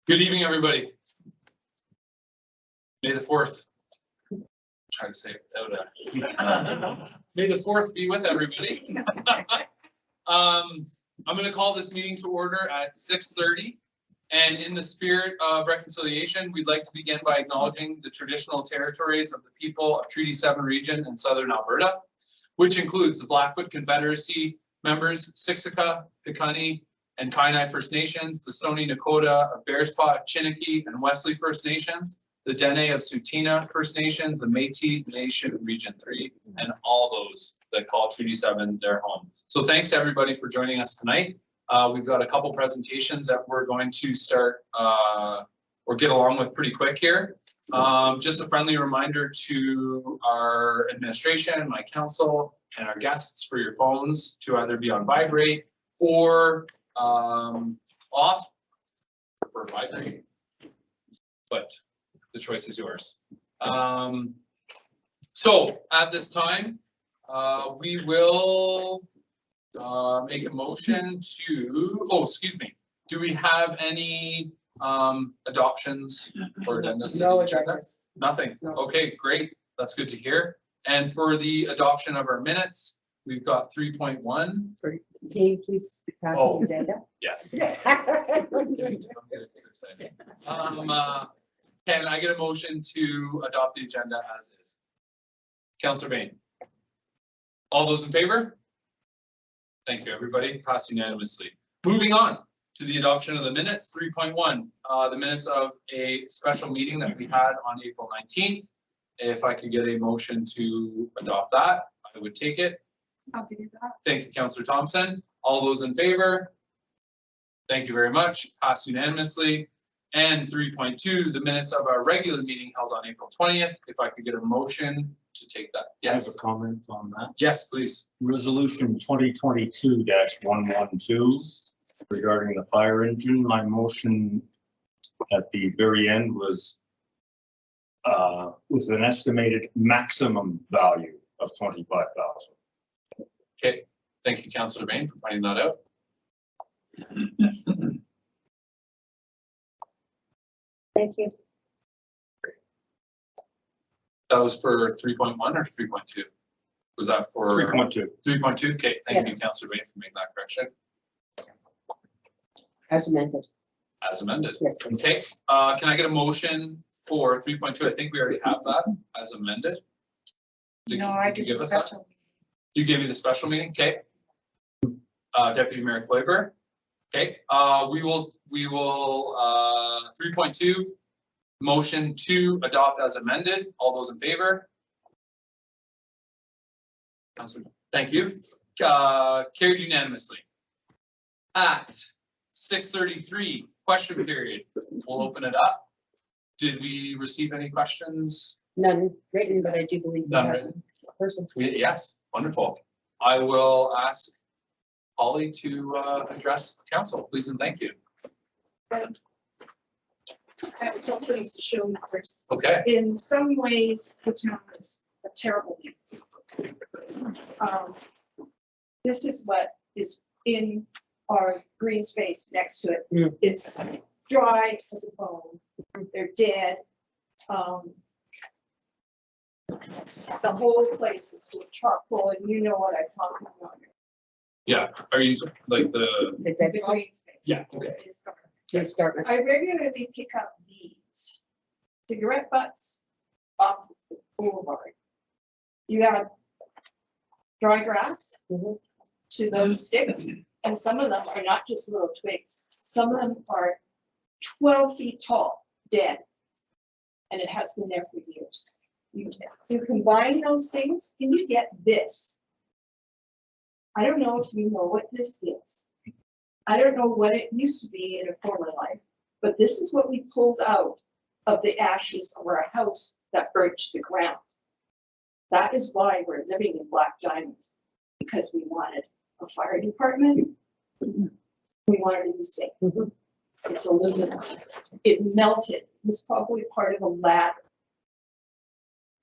Good evening, everybody. May the 4th. Try to say it without May the 4th be with everybody. I'm going to call this meeting to order at 6:30. And in the spirit of reconciliation, we'd like to begin by acknowledging the traditional territories of the people of Treaty 7 region in southern Alberta, which includes the Blackfoot Confederacy members, Siksika, Piikani, and Kainai First Nations, the Stoney Nakoda of Bearspaw, Chiniki, and Wesley First Nations, the Dene of Tsuut'ina First Nations, the Métis Nation of Region 3, and all those that call Treaty 7 their home. So thanks to everybody for joining us tonight. We've got a couple presentations that we're going to start or get along with pretty quick here. Just a friendly reminder to our administration, my council, and our guests for your phones to either be on vibrate or off or vibrate, but the choice is yours. So at this time, we will make a motion to, excuse me. Do we have any adoptions or agendas? No agendas. Nothing. No. Okay, great. That's good to hear. And for the adoption of our minutes, we've got 3.1. Sorry, can you please pass Oh. the agenda? Yes. Yeah. Don't get too excited. Can I get a motion to adopt the agenda as is? Councillor Bain. All those in favor? Thank you, everybody. Passed unanimously. Moving on to the adoption of the minutes, 3.1, the minutes of a special meeting that we had on April 19th. If I could get a motion to adopt that, I would take it. I'll give you that. Thank you, Councillor Thompson. All those in favor? Thank you very much. Passed unanimously. And 3.2, the minutes of our regular meeting held on April 20th. If I could get a motion to take that. I have Yes, a comment on that. yes, please. Resolution 2022-112 regarding the fire engine. My motion at the very end was with an estimated maximum value of $25,000. Okay, thank you, Councillor Bain, for pointing that out. Thank you. That was for 3.1 or 3.2? Was that for 3.2. 3.2? Okay, thank you, Councillor Bain, for making that correction. As amended. As amended. Yes, please. Okay, can I get a motion for 3.2? I think we already have that as amended. Did- No, I did you did give the us that? special. You gave me the special meeting, okay? Deputy Mayor Kloiber. Okay, we will 3.2, motion to adopt as amended. All those in favor? Councilor, thank you. Carried unanimously. At 6:33, question period. We'll open it up. Did we receive any questions? None written, but I do believe we None have written. a person. Yes, wonderful. I will ask Holly to address the council, please and thank you. I have some things to show members. Okay, In some ways, the town is a terrible name. This is what is in our green space next to it. Mm. It's dry as a bone. They're dead. The whole place is just charcoal, and you know what I'm talking about. yeah, are you like the, The dead The body. green space. yeah, okay, Is sorry. Please start with. I regularly pick up leaves, cigarette butts off the boulevard. You add dry grass Mhm. to those sticks, and some of them are not just little twigs. Some of them are 12 feet tall, dead. And it has been there for years. You combine those things and you get this. I don't know if you know what this is. I don't know what it used to be in a former life, but this is what we pulled out of the ashes of our house that burnt to the ground. That is why we're living in Black Diamond, because we wanted a fire department. We wanted to be safe. Mhm. It's aluminum. It melted. It was probably part of a ladder.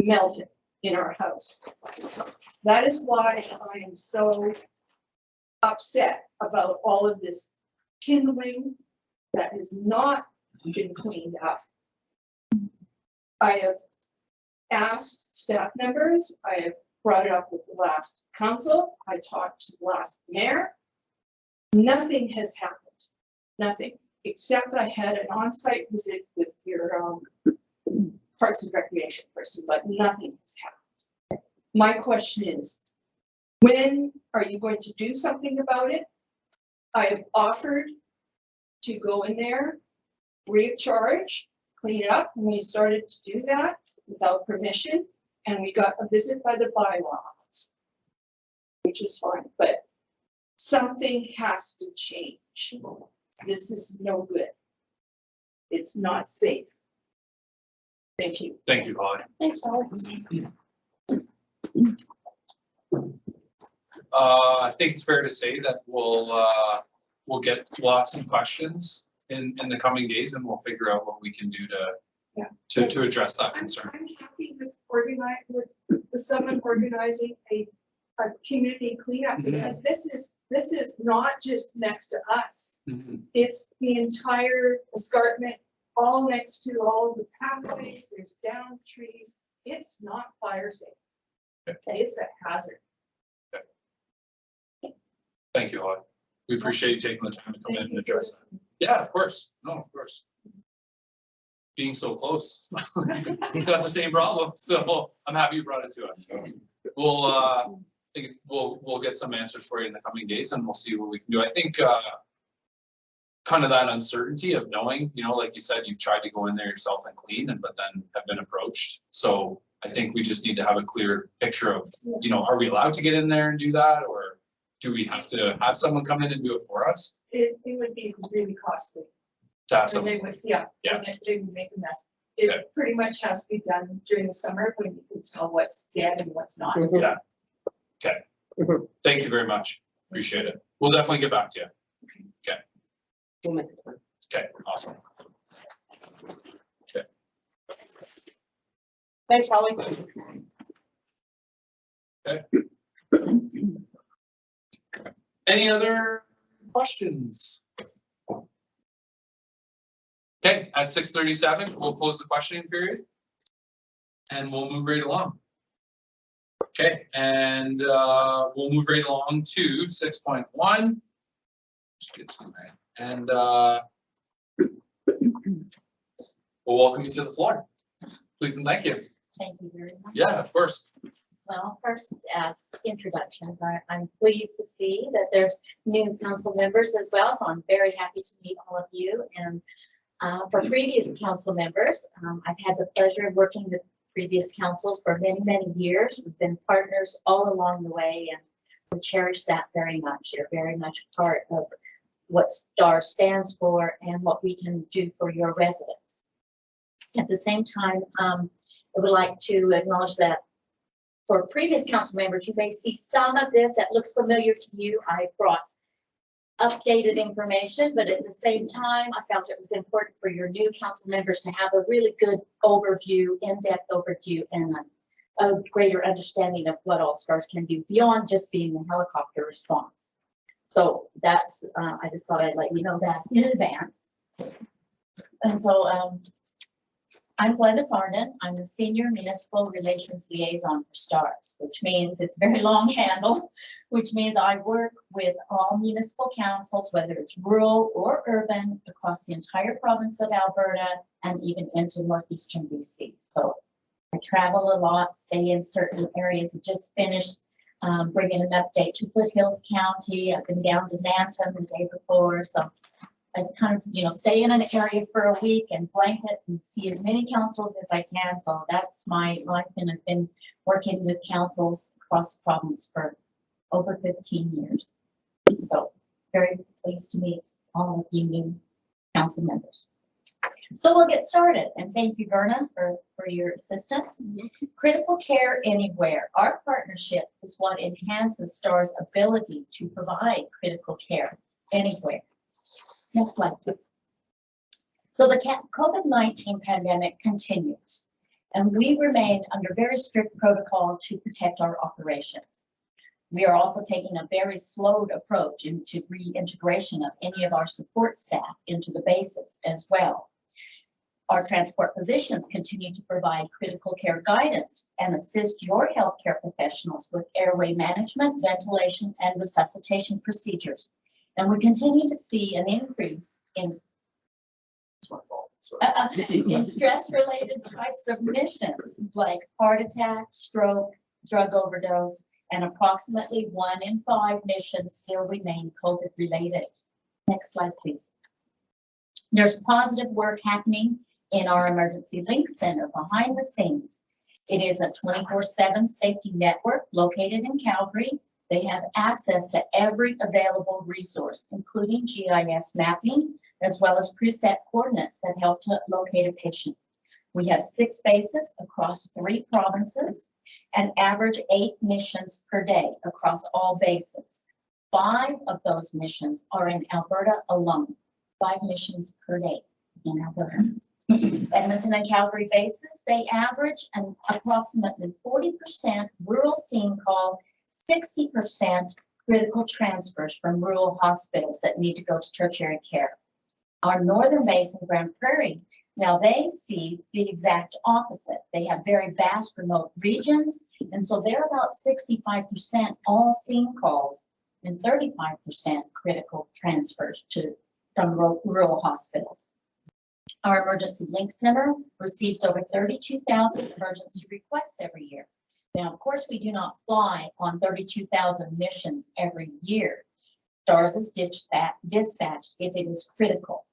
Melted in our house. That is why I am so upset about all of this kindling that is not been cleaned up. I have asked staff members, I have brought it up with the last council, I talked to the last mayor. Nothing has happened, nothing, except I had an on-site visit with your Parks and Recreation person, but nothing has happened. My question is, when are you going to do something about it? I have offered to go in there free of charge, clean it up, and we started to do that without permission, and we got a visit by the bylaw office, which is fine, but something has to change. This is no good. It's not safe. Thank you. Thank you, Holly. Thanks, Holly. I think it's fair to say that we'll get lots of questions in the coming days, and we'll figure out what we can do Yeah. to address that concern. I'm happy with someone organizing a community cleanup, Mhm. because this is not just next to us. Mhm. It's the entire escarpment, all next to all of the pathways, there's down trees. It's not fire safe. Okay. It's a hazard. Thank you, Holly. We appreciate you taking the time to come in and address that. Yeah, of course. No, of course. Being so close, we've got the same problem, so I'm happy you brought it to us. We'll, we'll get some answers for you in the coming days, and we'll see what we can do. I think, kind of that uncertainty of knowing, like you said, you've tried to go in there yourself and clean, but then have been approached. So I think we just need to have a clear picture of, are we allowed to get in there and do that, or do we have to have someone come in and do it for us? It would be really costly. To have And someone, they would, yeah, Yeah. and they would make a mess. Okay. It pretty much has to be done during the summer when you can tell what's dead and what's not. Mhm. Yeah. Okay. Mhm. Thank you very much. Appreciate it. We'll definitely get back to you. We'll make it fun. Okay, awesome. Thanks, Holly. Any other questions? Okay, at 6:37, we'll close the questioning period. And we'll move right along. Okay, and we'll move right along to 6.1. And we'll welcome you to the floor. Please and thank you. Thank you very much. Yeah, of course. Well, first, as introductions, I'm pleased to see that there's new council members as well, so I'm very happy to meet all of you. And for previous council members, I've had the pleasure of working with previous councils for many, many years. We've been partners all along the way, and we cherish that very much. You're very much part of what STAR stands for and what we can do for your residents. At the same time, I would like to acknowledge that for previous council members, you may see some of this that looks familiar to you. I brought updated information, but at the same time, I felt it was important for your new council members to have a really good overview, in-depth overview, and a greater understanding of what All Stars can do beyond just being a helicopter response. So that's, I just thought I'd let you know that in advance. And so I'm Glenda Farnan. I'm the Senior Municipal Relations Liaison for STARS, which means it's very long handle, which means I work with all municipal councils, whether it's rural or urban, across the entire province of Alberta and even into northeastern BC. So I travel a lot, stay in certain areas. I just finished bringing an update to Foothills County. I've been down to Nanton the day before, so I kind of, stay in an area for a week and blanket and see as many councils as I can. So that's my life, and I've been working with councils across the province for over 15 years. So very pleased to meet all of you new council members. So we'll get started, and thank you, Verna, for your assistance. Critical Care Anywhere. Our partnership is what enhances STAR's ability to provide critical care anywhere. Next slide, please. So the COVID-19 pandemic continues, and we remain under very strict protocol to protect our operations. We are also taking a very slowed approach into reintegration of any of our support staff into the bases as well. Our transport physicians continue to provide critical care guidance and assist your healthcare professionals with airway management, ventilation, and resuscitation procedures. And we continue to see an increase in It's my fault. Sorry. in stress-related types of missions like heart attack, stroke, drug overdose, and approximately 1 in 5 missions still remain COVID-related. Next slide, please. There's positive work happening in our Emergency Link Center behind the scenes. It is a 24/7 safety network located in Calgary. They have access to every available resource, including GIS mapping, as well as preset coordinates that help to locate a patient. We have 6 bases across 3 provinces and average 8 missions per day across all bases. 5 of those missions are in Alberta alone, 5 missions per day in Alberta. Edmonton and Calgary bases, they average an approximately 40% rural scene call, 60% critical transfers from rural hospitals that need to go to tertiary care. Our northern base in Grand Prairie, now they see the exact opposite. They have very vast remote regions, and so they're about 65% all scene calls and 35% critical transfers from rural hospitals. Our Emergency Link Center receives over 32,000 emergency requests every year. Now, of course, we do not fly on 32,000 missions every year. STARS is dispatched if it is critical.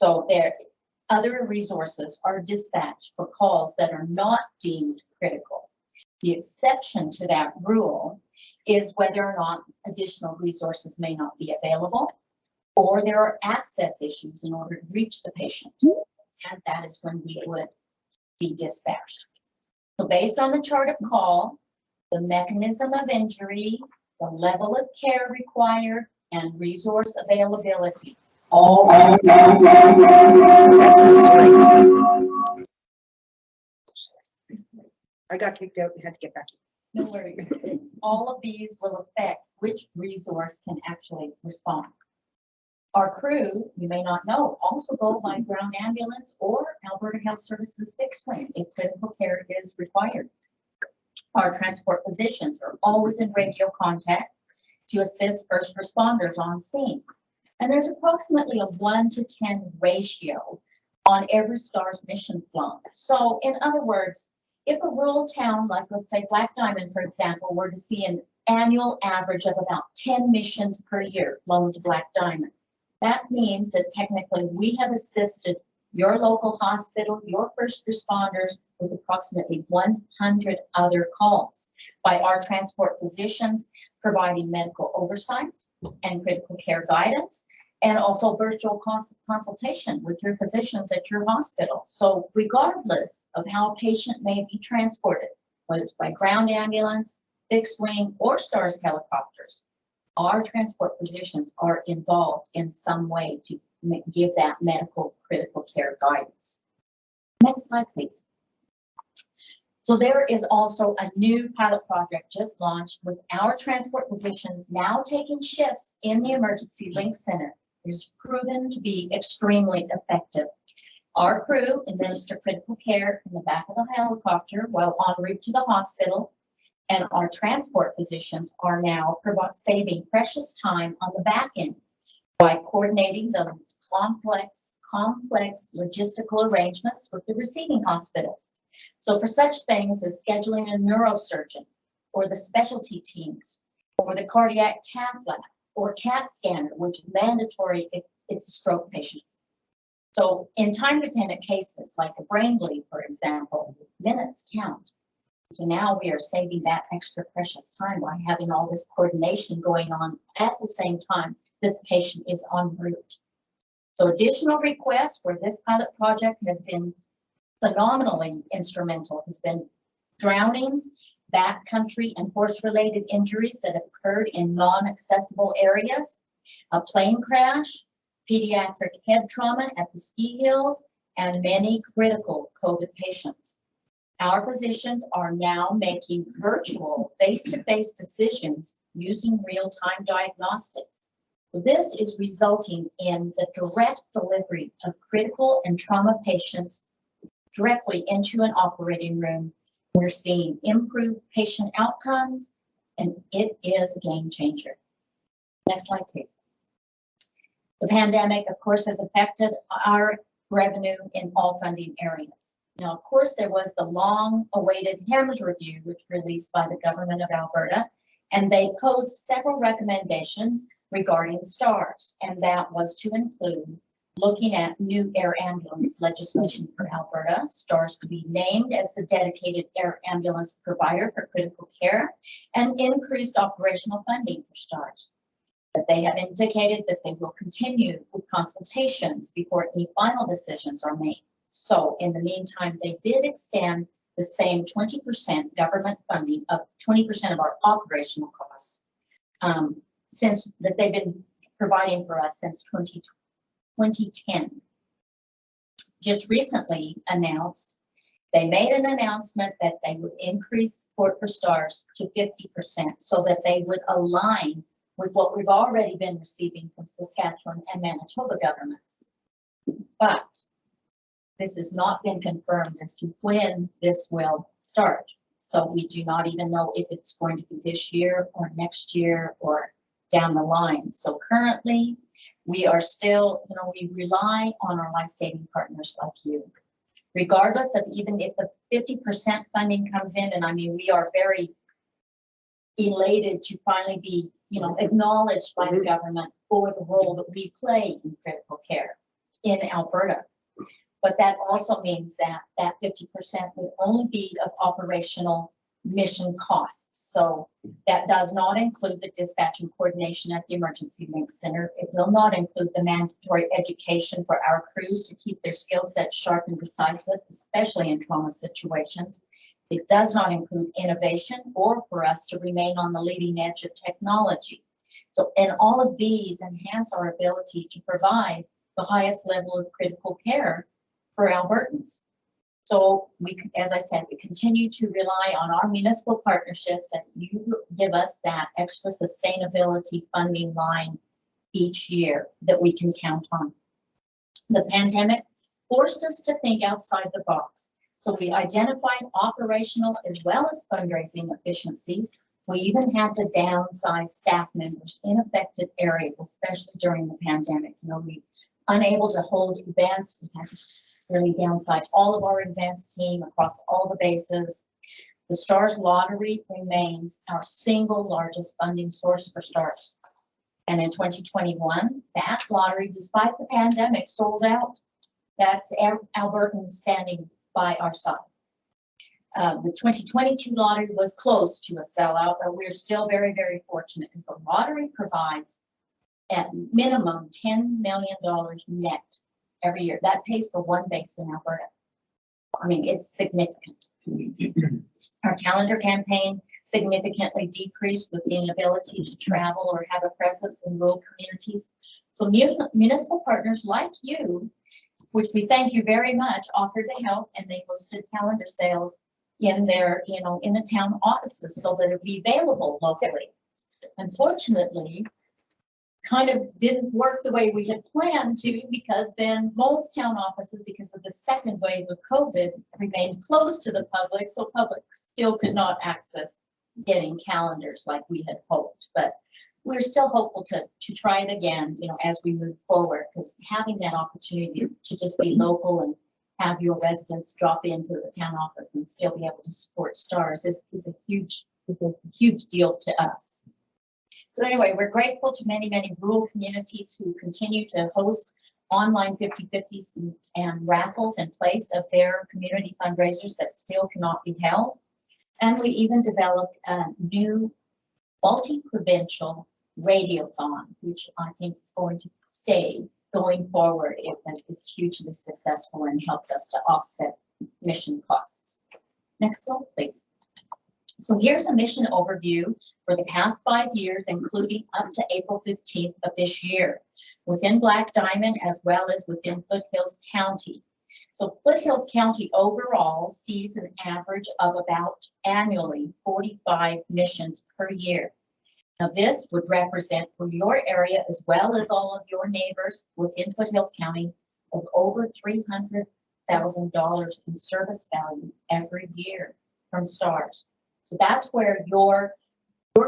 So there, other resources are dispatched for calls that are not deemed critical. The exception to that rule is whether or not additional resources may not be available, or there are access issues in order to reach the patient. And that is when we would be dispatched. So based on the chart of call, the mechanism of injury, the level of care required, and resource availability, all I got kicked out and had to get back. no worries. All of these will affect which resource can actually respond. Our crew, you may not know, also go by ground ambulance or Alberta Health Services fixed wing if critical care is required. Our transport physicians are always in radio contact to assist first responders on scene. And there's approximately a 1-to-10 ratio on every STARS mission flown. So in other words, if a rural town, like let's say Black Diamond, for example, were to see an annual average of about 10 missions per year flown to Black Diamond, that means that technically we have assisted your local hospital, your first responders with approximately 100 other calls by our transport physicians providing medical oversight and critical care guidance, and also virtual consultation with your physicians at your hospital. So regardless of how a patient may be transported, whether it's by ground ambulance, fixed wing, or STARS helicopters, our transport physicians are involved in some way to give that medical critical care guidance. Next slide, please. So there is also a new pilot project just launched with our transport physicians now taking shifts in the Emergency Link Center. It is proven to be extremely effective. Our crew administer critical care in the back of the helicopter while en route to the hospital. And our transport physicians are now saving precious time on the back end by coordinating the complex logistical arrangements with the receiving hospitals. So for such things as scheduling a neurosurgeon or the specialty teams or the cardiac cath lab or CAT scanner, which is mandatory if it's a stroke patient. So in time-dependent cases like a brain bleed, for example, minutes count. So now we are saving that extra precious time by having all this coordination going on at the same time that the patient is en route. So additional requests for this pilot project has been phenomenally instrumental, has been drownings, backcountry and horse-related injuries that have occurred in non-accessible areas, a plane crash, pediatric head trauma at the ski hills, and many critical COVID patients. Our physicians are now making virtual face-to-face decisions using real-time diagnostics. So this is resulting in the direct delivery of critical and trauma patients directly into an operating room. We're seeing improved patient outcomes, and it is a game changer. Next slide, please. The pandemic, of course, has affected our revenue in all funding areas. Now, of course, there was the long-awaited HEMS review, which released by the government of Alberta, and they posed several recommendations regarding STARS, and that was to include looking at new air ambulance legislation for Alberta, STARS to be named as the dedicated air ambulance provider for critical care, and increased operational funding for STARS. But they have indicated that they will continue with consultations before any final decisions are made. So in the meantime, they did extend the same 20% government funding of 20% of our operational costs since that they've been providing for us since 2010. Just recently announced, they made an announcement that they would increase support for STARS to 50% so that they would align with what we've already been receiving from Saskatchewan and Manitoba governments. But this has not been confirmed as to when this will start. So we do not even know if it's going to be this year or next year or down the line. So currently, we are still, we rely on our life-saving partners like you. Regardless of even if the 50% funding comes in, and I mean, we are very elated to finally be, acknowledged by the government for the role that we play in critical care in Alberta. But that also means that that 50% would only be of operational mission costs. So that does not include the dispatch and coordination at the Emergency Link Center. It will not include the mandatory education for our crews to keep their skill sets sharp and decisive, especially in trauma situations. It does not include innovation or for us to remain on the leading edge of technology. So, and all of these enhance our ability to provide the highest level of critical care for Albertans. So we, as I said, we continue to rely on our municipal partnerships, and you give us that extra sustainability funding line each year that we can count on. The pandemic forced us to think outside the box. So we identified operational as well as fundraising efficiencies. We even had to downsize staff members in affected areas, especially during the pandemic. We unable to hold events. We had to really downsize all of our events team across all the bases. The STARS lottery remains our single largest funding source for STARS. And in 2021, that lottery, despite the pandemic, sold out. That's Albertans standing by our side. The 2022 lottery was close to a sellout, but we're still very, very fortunate because the lottery provides at minimum $10 million net every year. That pays for one base in Alberta. I mean, it's significant. Our calendar campaign significantly decreased with the inability to travel or have a presence in rural communities. So municipal partners like you, which we thank you very much, offered to help, and they hosted calendar sales in their, in the town offices so that it would be available locally. Unfortunately, kind of didn't work the way we had planned to, because then most town offices, because of the second wave of COVID, remained closed to the public, so public still could not access getting calendars like we had hoped. But we're still hopeful to try it again, as we move forward, because having that opportunity to just be local and have your residents drop into the town office and still be able to support STARS is a huge deal to us. So anyway, we're grateful to many, many rural communities who continue to host online 50/50s and raffles in place of their community fundraisers that still cannot be held. And we even developed a new multi-provincial radiothon, which I think is going to stay going forward. It is hugely successful and helped us to offset mission costs. Next slide, please. So here's a mission overview for the past 5 years, including up to April 15th of this year, within Black Diamond as well as within Foothills County. So Foothills County overall sees an average of about annually 45 missions per year. Now, this would represent for your area as well as all of your neighbors within Foothills County of over $300,000 in service value every year from STARS. So that's where your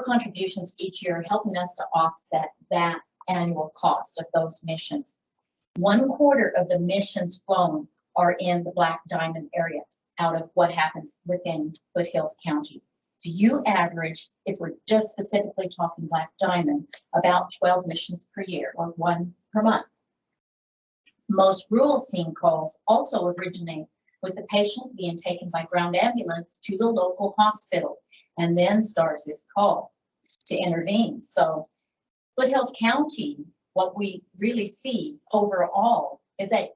contributions each year are helping us to offset that annual cost of those missions. 1/4 of the missions flown are in the Black Diamond area out of what happens within Foothills County. So you average, if we're just specifically talking Black Diamond, about 12 missions per year or 1 per month. Most rural scene calls also originate with the patient being taken by ground ambulance to the local hospital, and then STARS is called to intervene. So Foothills County, what we really see overall is that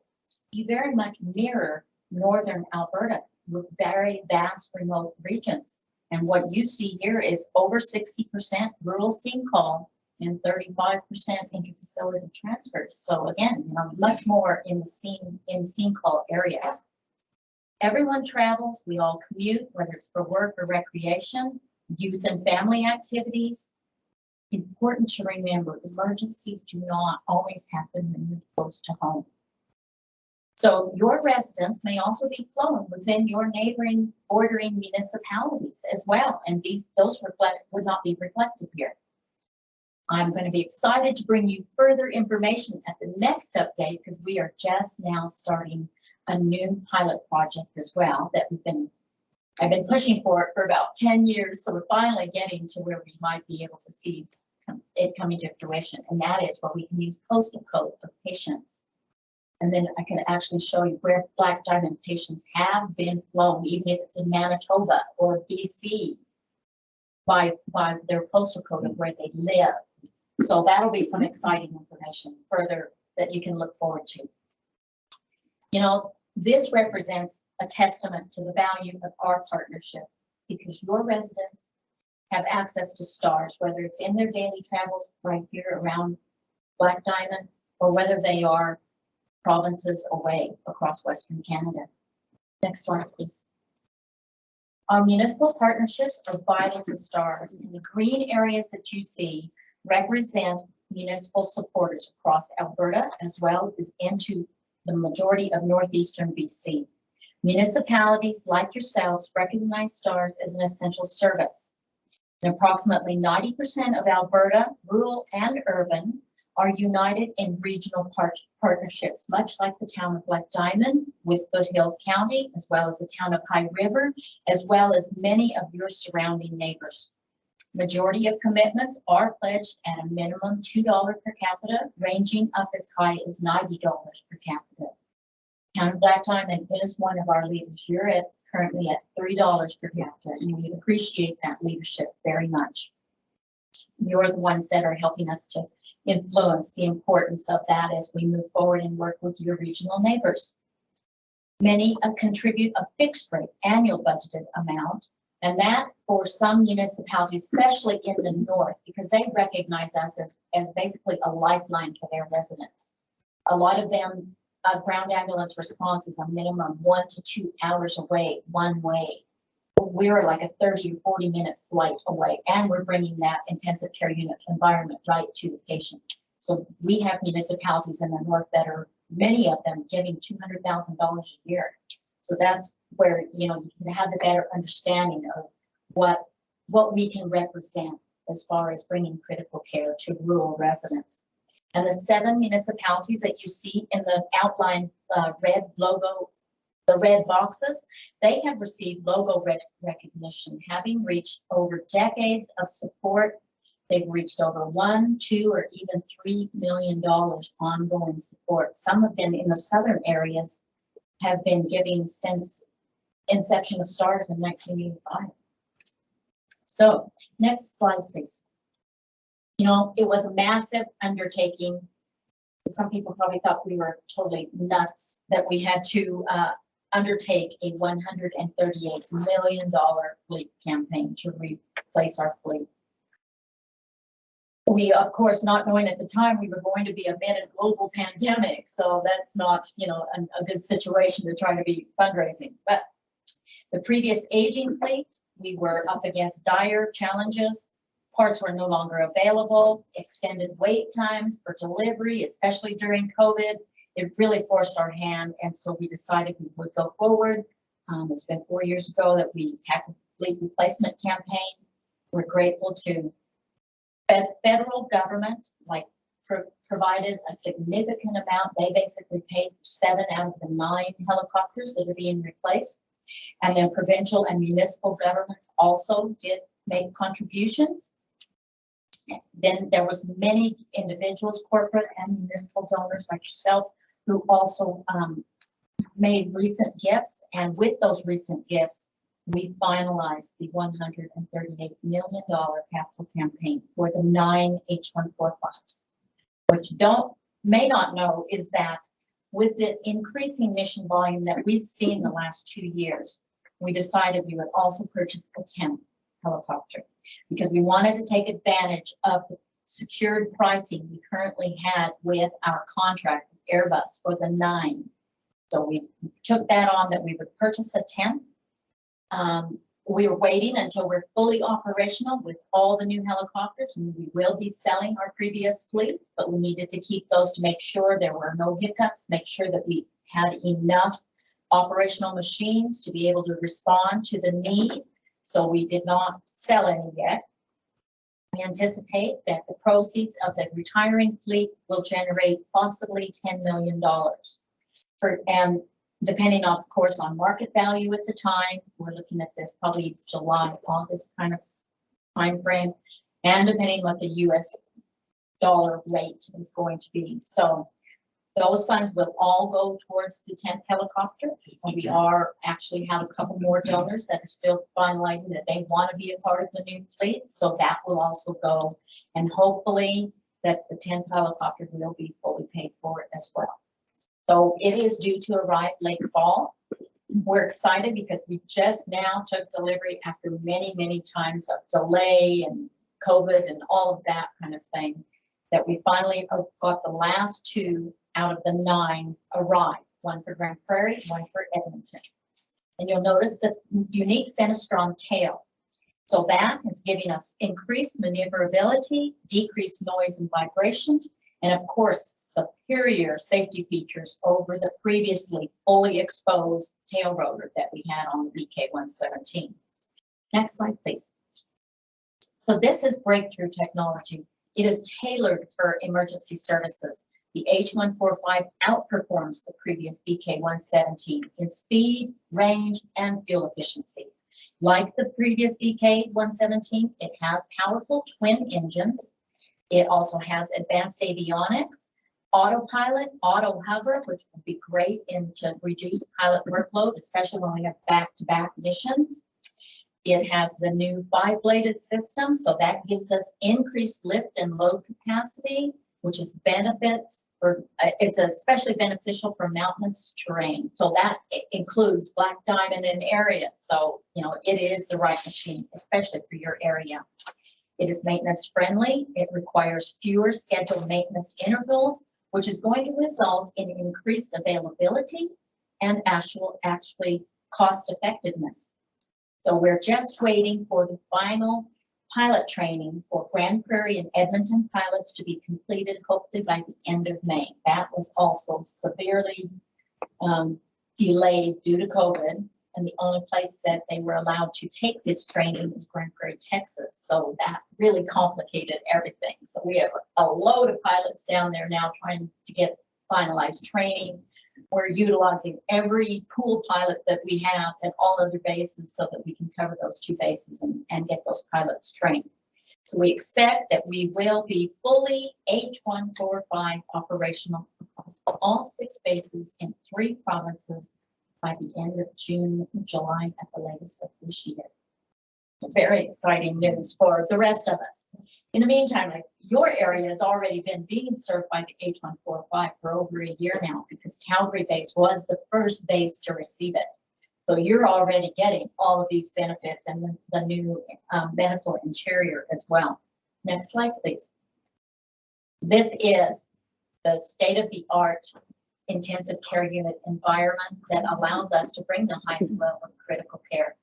you very much mirror northern Alberta with very vast remote regions. And what you see here is over 60% rural scene call and 35% interfacility transfers. So again, much more in the scene call areas. Everyone travels, we all commute, whether it's for work or recreation, youth and family activities. Important to remember, emergencies do not always happen when you're close to home. So your residents may also be flown within your neighboring bordering municipalities as well, and those would not be reflected here. I'm going to be excited to bring you further information at the next update because we are just now starting a new pilot project as well that I've been pushing for about 10 years, so we're finally getting to where we might be able to see it coming to fruition, and that is where we can use postal code of patients. And then I can actually show you where Black Diamond patients have been flown, even if it's in Manitoba or BC, by their postal code of where they live. So that'll be some exciting information further that you can look forward to. This represents a testament to the value of our partnership because your residents have access to STARS, whether it's in their daily travels right here around Black Diamond or whether they are provinces away across Western Canada. Next slide, please. Our municipal partnerships are vital to STARS, and the green areas that you see represent municipal supporters across Alberta as well as into the majority of northeastern BC. Municipalities like yourselves recognize STARS as an essential service. And approximately 90% of Alberta, rural and urban, are united in regional partnerships, much like the town of Black Diamond with Foothills County, as well as the town of High River, as well as many of your surrounding neighbors. Majority of commitments are pledged at a minimum $2 per capita, ranging up as high as $90 per capita. Town of Black Diamond is one of our leaders. You're currently at $3 per capita, and we appreciate that leadership very much. You're the ones that are helping us to influence the importance of that as we move forward and work with your regional neighbors. Many contribute a fixed rate annual budgeted amount, and that for some municipalities, especially in the north, because they recognize us as basically a lifeline for their residents. A lot of them, ground ambulance response is a minimum 1 to 2 hours away, one way. We're like a 30 or 40 minute flight away, and we're bringing that intensive care unit environment right to the patient. So we have municipalities in the north that are, many of them, giving $200,000 a year. So that's where, you can have the better understanding of what we can represent as far as bringing critical care to rural residents. And the 7 municipalities that you see in the outline red logo, the red boxes, they have received logo recognition, having reached over decades of support. They've reached over $1, $2, or even $3 million ongoing support. Some have been in the southern areas, have been giving since inception of STARS in 1985. So next slide, please. It was a massive undertaking. Some people probably thought we were totally nuts that we had to undertake a $138 million fleet campaign to replace our fleet. We, of course, not knowing at the time we were going to be amid a global pandemic, so that's not, a good situation to try to be fundraising. But the previous aging fleet, we were up against dire challenges parts were no longer available, extended wait times for delivery, especially during COVID. It really forced our hand, and so we decided we would go forward. It's been 4 years ago that we tackled the fleet replacement campaign. We're grateful to federal government, like provided a significant amount. They basically paid for 7 out of the 9 helicopters that are being replaced. And then provincial and municipal governments also did make contributions. Then there was many individuals, corporate and municipal donors like yourselves, who also made recent gifts. And with those recent gifts, we finalized the $138 million capital campaign for the 9 H-145s. What you may not know is that with the increasing mission volume that we've seen the last 2 years, we decided we would also purchase a 10 helicopter because we wanted to take advantage of the secured pricing we currently had with our contract with Airbus for the 9. So we took that on that we would purchase a 10. We are waiting until we're fully operational with all the new helicopters, and we will be selling our previous fleet, but we needed to keep those to make sure there were no hiccups, make sure that we had enough operational machines to be able to respond to the need. So we did not sell any yet. We anticipate that the proceeds of the retiring fleet will generate possibly $10 million. And depending on, of course, on market value at the time, we're looking at this probably July, August kind of time frame, and depending what the US dollar rate is going to be. So those funds will all go towards the 10th helicopter. And we actually have a couple more donors that are still finalizing that they want to be a part of the new fleet. So that will also go, and hopefully that the 10th helicopter will be fully paid for as well. So it is due to arrive late fall. We're excited because we just now took delivery after many, many times of delay and COVID and all of that kind of thing, that we finally got the last 2 out of the 9 arrived, 1 for Grand Prairie, 1 for Edmonton. And you'll notice the unique Fenestron tail. So that is giving us increased maneuverability, decreased noise and vibration, and of course, superior safety features over the previously fully exposed tail rotor that we had on the VK-117. Next slide, please. So this is breakthrough technology. It is tailored for emergency services. The H-145 outperforms the previous VK-117 in speed, range, and fuel efficiency. Like the previous VK-117, it has powerful twin engines. It also has advanced avionics, autopilot, auto hover, which would be great to reduce pilot workload, especially when we have back-to-back missions. It has the new 5-bladed system, so that gives us increased lift and load capacity, which is it's especially beneficial for mountainous terrain. So that includes Black Diamond and area. So, it is the right machine, especially for your area. It is maintenance friendly. It requires fewer scheduled maintenance intervals, which is going to result in increased availability and actually cost effectiveness. So we're just waiting for the final pilot training for Grand Prairie and Edmonton pilots to be completed, hopefully by the end of May. That was also severely delayed due to COVID. And the only place that they were allowed to take this training was Grand Prairie, Texas. So that really complicated everything. So we have a load of pilots down there now trying to get finalized training. We're utilizing every pool pilot that we have at all other bases so that we can cover those 2 bases and get those pilots trained. So we expect that we will be fully H-145 operational across all 6 bases in 3 provinces by the end of June, July at the latest of this year. Very exciting news for the rest of us. In the meantime, your area has already been being served by the H-145 for over a year now, because Calgary base was the first base to receive it. So you're already getting all of these benefits and the new medical interior as well. Next slide, please. This is the state-of-the-art intensive care unit environment that allows us to bring the highest level of critical care.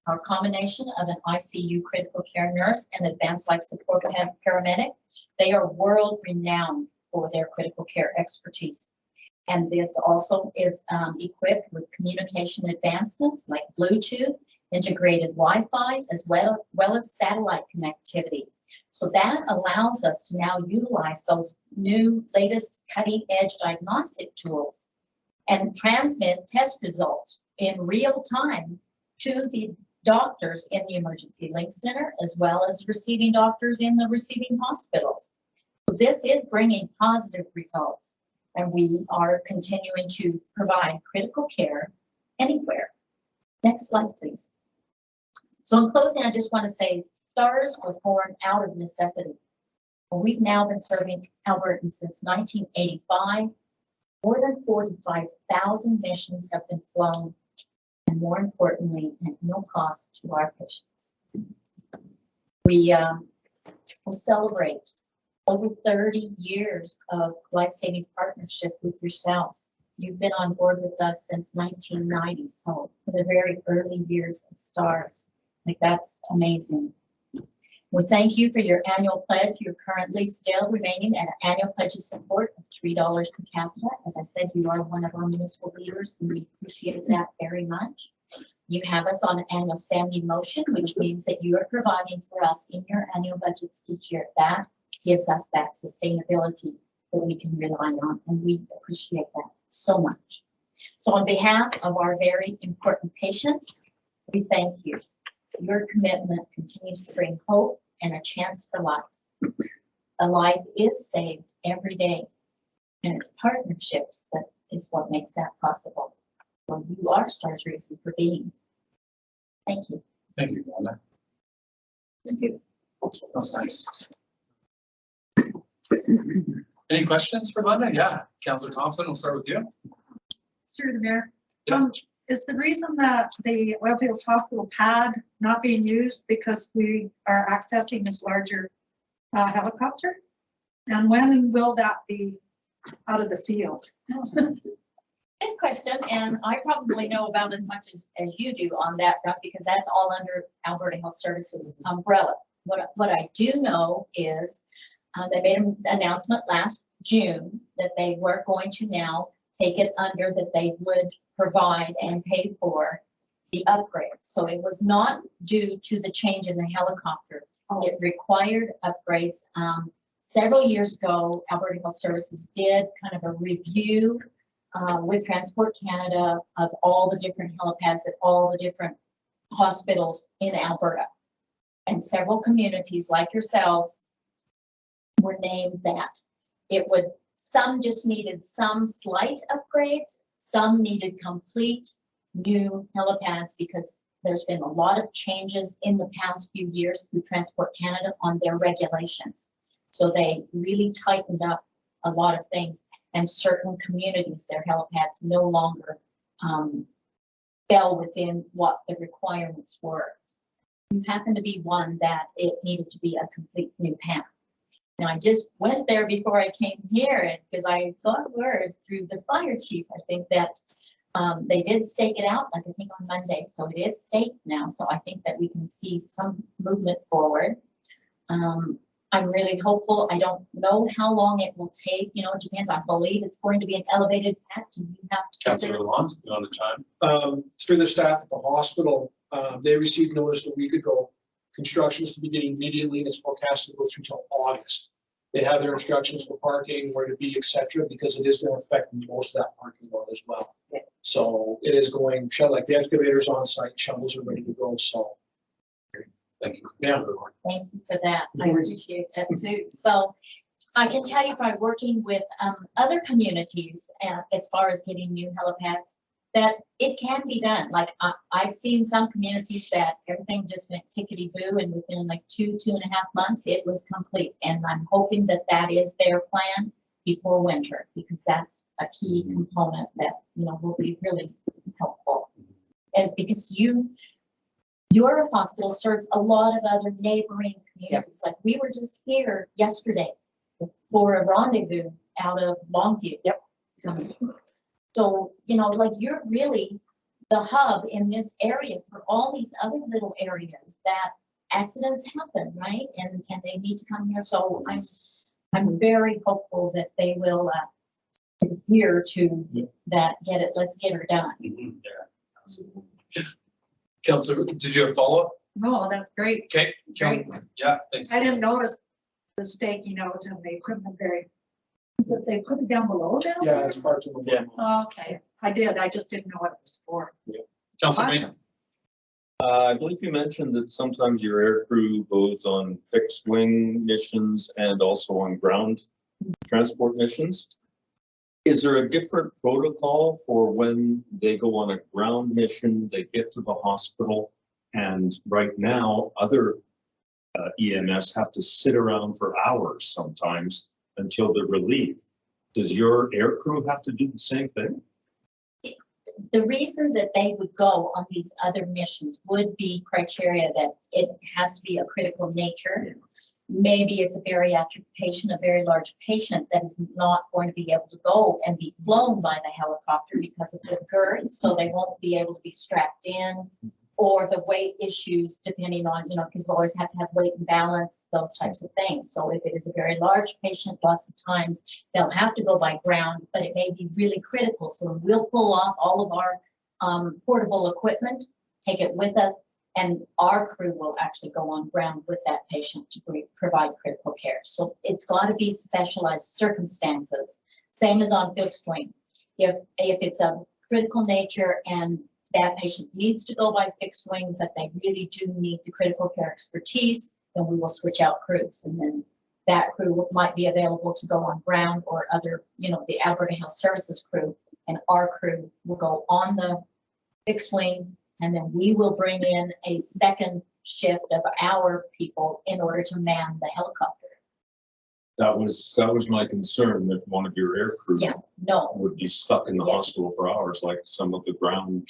Our combination of an ICU critical care nurse and advanced life support paramedic, they are world renowned for their critical care expertise. And this also is equipped with communication advancements like Bluetooth, integrated Wi-Fi, as well as satellite connectivity. So that allows us to now utilize those new latest cutting edge diagnostic tools and transmit test results in real time to the doctors in the emergency link center, as well as receiving doctors in the receiving hospitals. So this is bringing positive results, and we are continuing to provide critical care anywhere. Next slide, please. So in closing, I just want to say STARS was born out of necessity. We've now been serving Albertans since 1985. More than 45,000 missions have been flown, and more importantly, at no cost to our patients. We will celebrate over 30 years of life-saving partnership with yourselves. You've been on board with us since 1990, so for the very early years of STARS. Like, that's amazing. We thank you for your annual pledge. You're currently still remaining at an annual pledge of support of $3 per capita. As I said, you are one of our municipal leaders, and we appreciate that very much. You have us on an annual standing motion, which means that you are providing for us in your annual budgets each year. That gives us that sustainability that we can rely on, and we appreciate that so much. So on behalf of our very important patients, we thank you. Your commitment continues to bring hope and a chance for life. A life is saved every day, and it's partnerships that is what makes that possible. So you are STARS reason for being. Thank you. Thank you, Wanda. Thank you. That was nice. Any questions for Wanda? Yeah, Councillor Thompson, we'll start with you. Through the mayor. Yeah. Is the reason that the Oilfields Hospital pad not being used because we are accessing this larger helicopter? And when will that be out of the field? Good question, and I probably know about as much as you do on that front, because that's all under Alberta Health Services umbrella. What I do know is they made an announcement last June that they were going to now take it under, that they would provide and pay for the upgrades. So it was not due to the change in the helicopter. It required upgrades. Several years ago, Alberta Health Services did kind of a review with Transport Canada of all the different helipads at all the different hospitals in Alberta. And several communities like yourselves were named that. Some just needed some slight upgrades, some needed complete new helipads, because there's been a lot of changes in the past few years through Transport Canada on their regulations. So they really tightened up a lot of things, and certain communities, their helipads no longer fell within what the requirements were. You happen to be one that it needed to be a complete new pad. And I just went there before I came here, because I got word through the fire chief, I think, that they did stake it out, like I think on Monday. So it is staked now. So I think that we can see some movement forward. I'm really hopeful. I don't know how long it will take. You know, it depends. I believe it's going to be an elevated pad. Do you have Councillor Lalonde, you on the chime? Through the staff at the hospital, they received notice a week ago. Construction is to begin immediately, and it's forecasted to go through till August. They have their instructions for parking, where to be, etc., because it is going to affect most of that parking lot as well. Yeah. So it is going, like the excavator's on site, shovels are ready to go. So Thank you. Yeah. Thank you for that. I appreciate that too. So I can tell you by working with other communities as far as getting new helipads, that it can be done. Like I've seen some communities that everything just went tickety-boo, and within like 2.5 months, it was complete. And I'm hoping that that is their plan before winter, because that's a key component that, you know, will be really helpful. As because your hospital serves a lot of other neighboring communities. Like we were just here yesterday for a rendezvous out of Longview. Yep. So, you know, like you're really the hub in this area for all these other little areas that accidents happen, right? And they need to come here. So I'm very hopeful that they will adhere to that, let's get her done. Counselor, did you have follow-up? No, that's great. Okay. Great. Yeah, thanks. I didn't notice the staking out and the equipment very, is it they put it down below now? Yeah, it's part of the. Yeah. Okay, I did. I just didn't know what it was for. Counselor Bain? I believe you mentioned that sometimes your air crew goes on fixed wing missions and also on ground transport missions. Is there a different protocol for when they go on a ground mission, they get to the hospital? And right now, other EMS have to sit around for hours sometimes until they're relieved. Does your air crew have to do the same thing? The reason that they would go on these other missions would be criteria that it has to be a critical nature. Maybe it's a bariatric patient, a very large patient that is not going to be able to go and be flown by the helicopter because of the girth, so they won't be able to be strapped in, or the weight issues depending on, because we always have to have weight and balance, those types of things. So if it is a very large patient, lots of times they'll have to go by ground, but it may be really critical. So we'll pull off all of our portable equipment, take it with us, and our crew will actually go on ground with that patient to provide critical care. So it's got to be specialized circumstances, same as on fixed wing. If it's a critical nature and that patient needs to go by fixed wing, but they really do need the critical care expertise, then we will switch out crews. And then that crew might be available to go on ground, or other, the Alberta Health Services crew, and our crew will go on the fixed wing, and then we will bring in a second shift of our people in order to man the helicopter. That was my concern, that one of your air crew Yeah, no, would be stuck in the Yeah. hospital for hours like some of the ground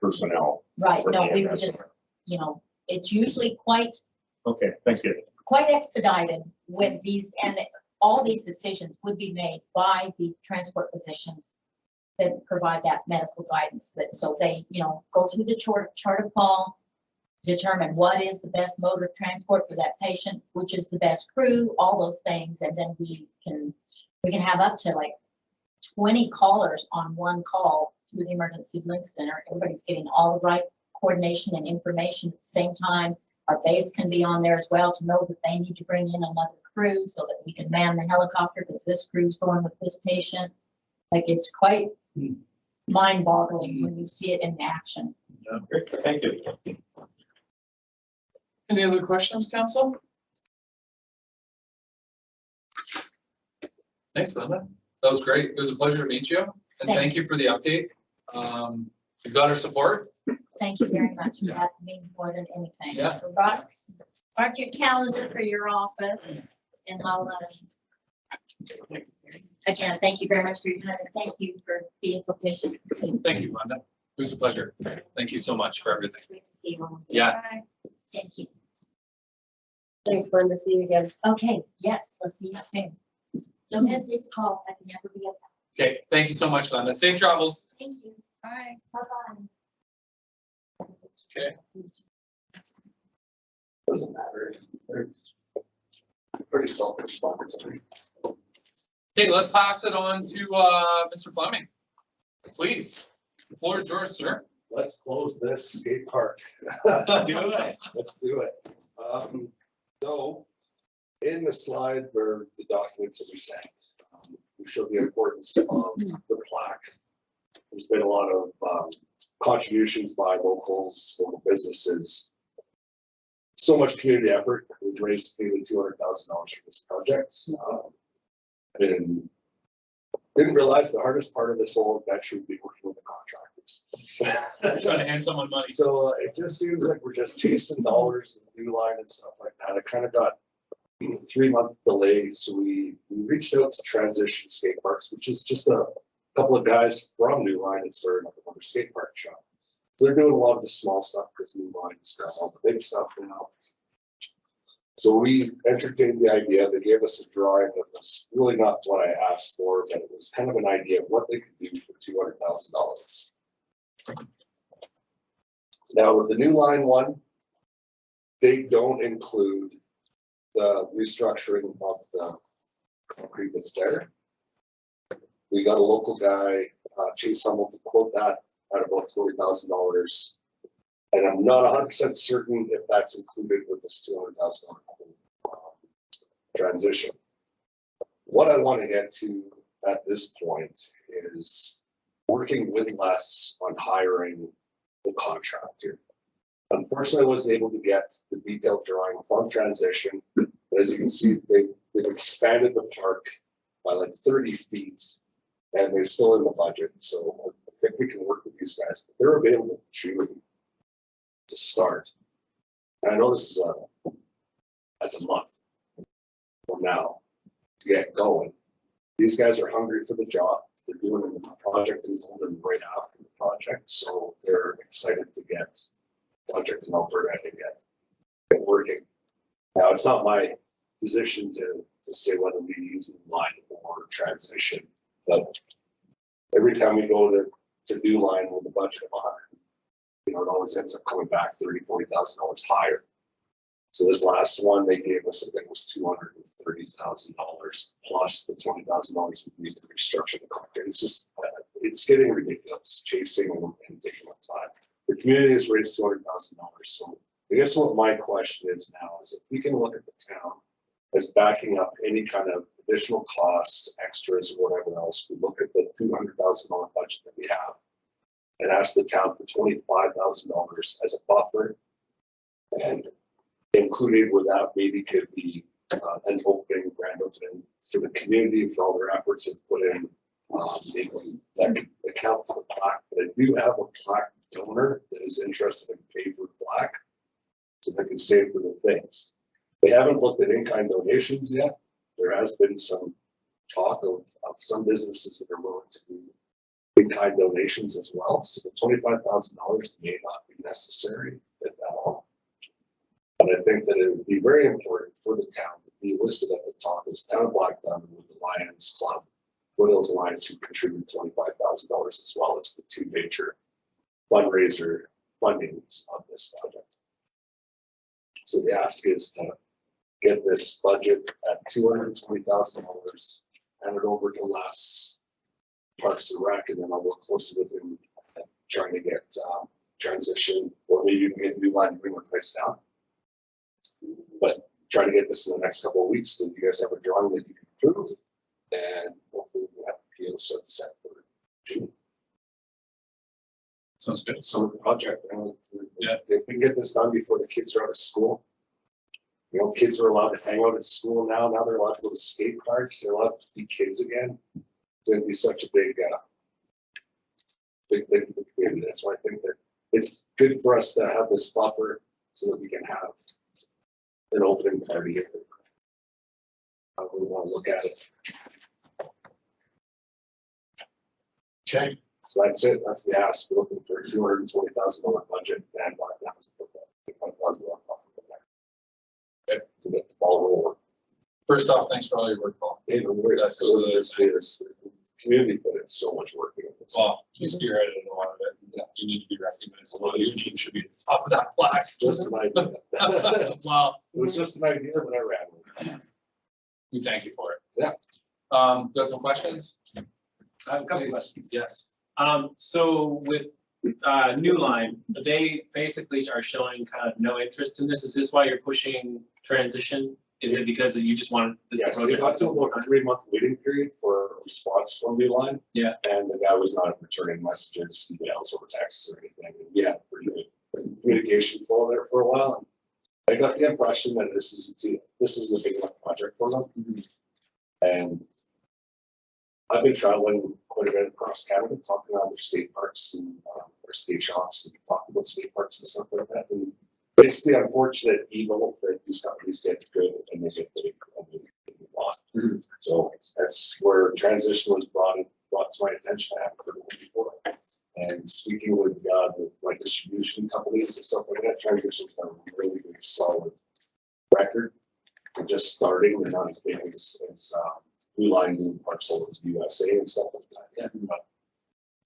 personnel. right, For no, we would EMS. just, it's usually quite Okay, thank you. expedited with these, and all these decisions would be made by the transport physicians that provide that medical guidance. So they, go through the chart of call, determine what is the best mode of transport for that patient, which is the best crew, all those things, and then we can have up to like 20 callers on one call through the Emergency Link Center. Everybody's getting all the right coordination and information at the same time. Our base can be on there as well to know that they need to bring in another crew so that we can man the helicopter because this crew's going with this patient. Like, it's quite mind-boggling when you see it in action. Yeah, great. Thank you. Any other questions, council? Thanks, Linda. That was great. It was a pleasure to meet you, and Thank thank you for the update. You got our support. Thank you very much. That means more than anything. Yeah. So mark your calendar for your office, and I'll, again, thank you very much for your time, and thank you for being so patient. Thank you, Linda. It was a pleasure. Thank you so much for everything. Great to see you all. Yeah. Thank you. Thanks, Linda. See you again. Okay, yes, we'll see you soon. Don't hesitate to call. I can never be up. Okay, thank you so much, Linda. Safe travels. Thank you. Bye. Bye-bye. Okay. Doesn't matter. They're pretty self-explanatory. Okay, let's pass it on to Mr. Fleming. Please, the floor is yours, sir. Let's close this skate park. Do it. Let's do it. So in the slide were the documents that we sent. We showed the importance of the plaque. There's been a lot of contributions by locals, local businesses. So much community effort. We've raised nearly $200,000 for this project. And didn't realize the hardest part of this whole adventure would be working with the contractors. Trying to hand someone money. So it just seems like we're just chasing dollars and new line and stuff like that. It kind of got 3-month delay. So we reached out to Transition Skate Parks, which is just a couple of guys from New Line and started up another skate park shop. So they're doing a lot of the small stuff because New Line's got all the big stuff now. So we entertained the idea. They gave us a drawing that was really not what I asked for, but it was kind of an idea of what they could do for $200,000. Now, with the new line one, they don't include the restructuring of the concrete that's there. We got a local guy, Chase Hummel, to quote that at about $20,000. And I'm not 100% certain if that's included with this $200,000 transition. What I want to get to at this point is working with Les on hiring the contractor. Unfortunately, I wasn't able to get the detailed drawing from transition, but as you can see, they've expanded the park by like 30 feet, and they're still in the budget. So I think we can work with these guys. They're available in June to start. And I know this is that's a month from now to get going. These guys are hungry for the job. They're doing the project and holding right after the project, so they're excited to get project in Alberta and get working. Now, it's not my position to say whether we use the line or transition, but every time we go to do line with a budget of 100, it always ends up coming back $30,000, $40,000 higher. So this last one, they gave us, I think it was $230,000 plus the $20,000 we need to restructure the contract. It's just, it's getting ridiculous, chasing and taking up time. The community has raised $200,000. So I guess what my question is now is if we can look at the town as backing up any kind of additional costs, extras, or whatever else, we look at the $200,000 budget that we have and ask the town for $25,000 as a buffer, and included with that maybe could be an opening, grand opening to the community for all their efforts and put in maybe that could account for the plaque. But I do have a plaque donor that is interested in pay for plaque so they can save for the things. They haven't looked at in-kind donations yet. There has been some talk of some businesses that are willing to do in-kind donations as well. So the $25,000 may not be necessary at all. But I think that it would be very important for the town to be listed at the top as Town of Black Diamond with the Lions Club, Foothills Alliance, who contribute $25,000 as well as the two major fundraiser fundings of this project. So the ask is to get this budget at $220,000, hand it over to Les, Parks and Rec, and then I'll work closely with him trying to get transition, or maybe you can get a new line bring place down. But try to get this in the next couple of weeks so you guys have a drawing that you can approve, and hopefully we'll have a PO set for June. Sounds good. So the project, Yeah. If we can get this done before the kids are out of school. Kids are allowed to hang out at school now. Now they're allowed to go to skate parks. They're allowed to be kids again. It's going to be such a big thing for the community. That's why I think that it's good for us to have this buffer so that we can have an opening party. We want to look at it. Okay. So that's it. That's the ask. We're looking for a $220,000 budget and $5,000 buffer. Okay. To get the ball rolling. First off, thanks for all your work, Paul. Hey, the community put in so much work into this. Well, you spearheaded a lot of it. Yeah, you need to be recognized. A lot of your team should be at the top of that plaque. Just an idea. Wow. It was just an idea, but I ran with it. We thank you for it. Yeah. Got some questions? I have a couple Please. questions. Yes. So with New Line, they basically are showing kind of no interest in this. Is this why you're pushing transition? Is it because you just want the Yes, we got to about a 3-month waiting period for a response from New Line. Yeah. And the guy was not returning messages, emails, or texts or anything. And we had pretty good communication flow there for a while. And I got the impression that this is a big enough project for them. And I've been traveling quite a bit across Canada, talking to other state parks and or state shops and talking about state parks and stuff like that. And it's the unfortunate evil that these companies get good and they get big and they get lost. So that's where transition was brought to my attention. I haven't heard of it before. And speaking with my distribution companies and stuff like that, transition's got a really good solid record. They're just starting. They're not as big as New Line doing Parks all over the USA and stuff like that yet. But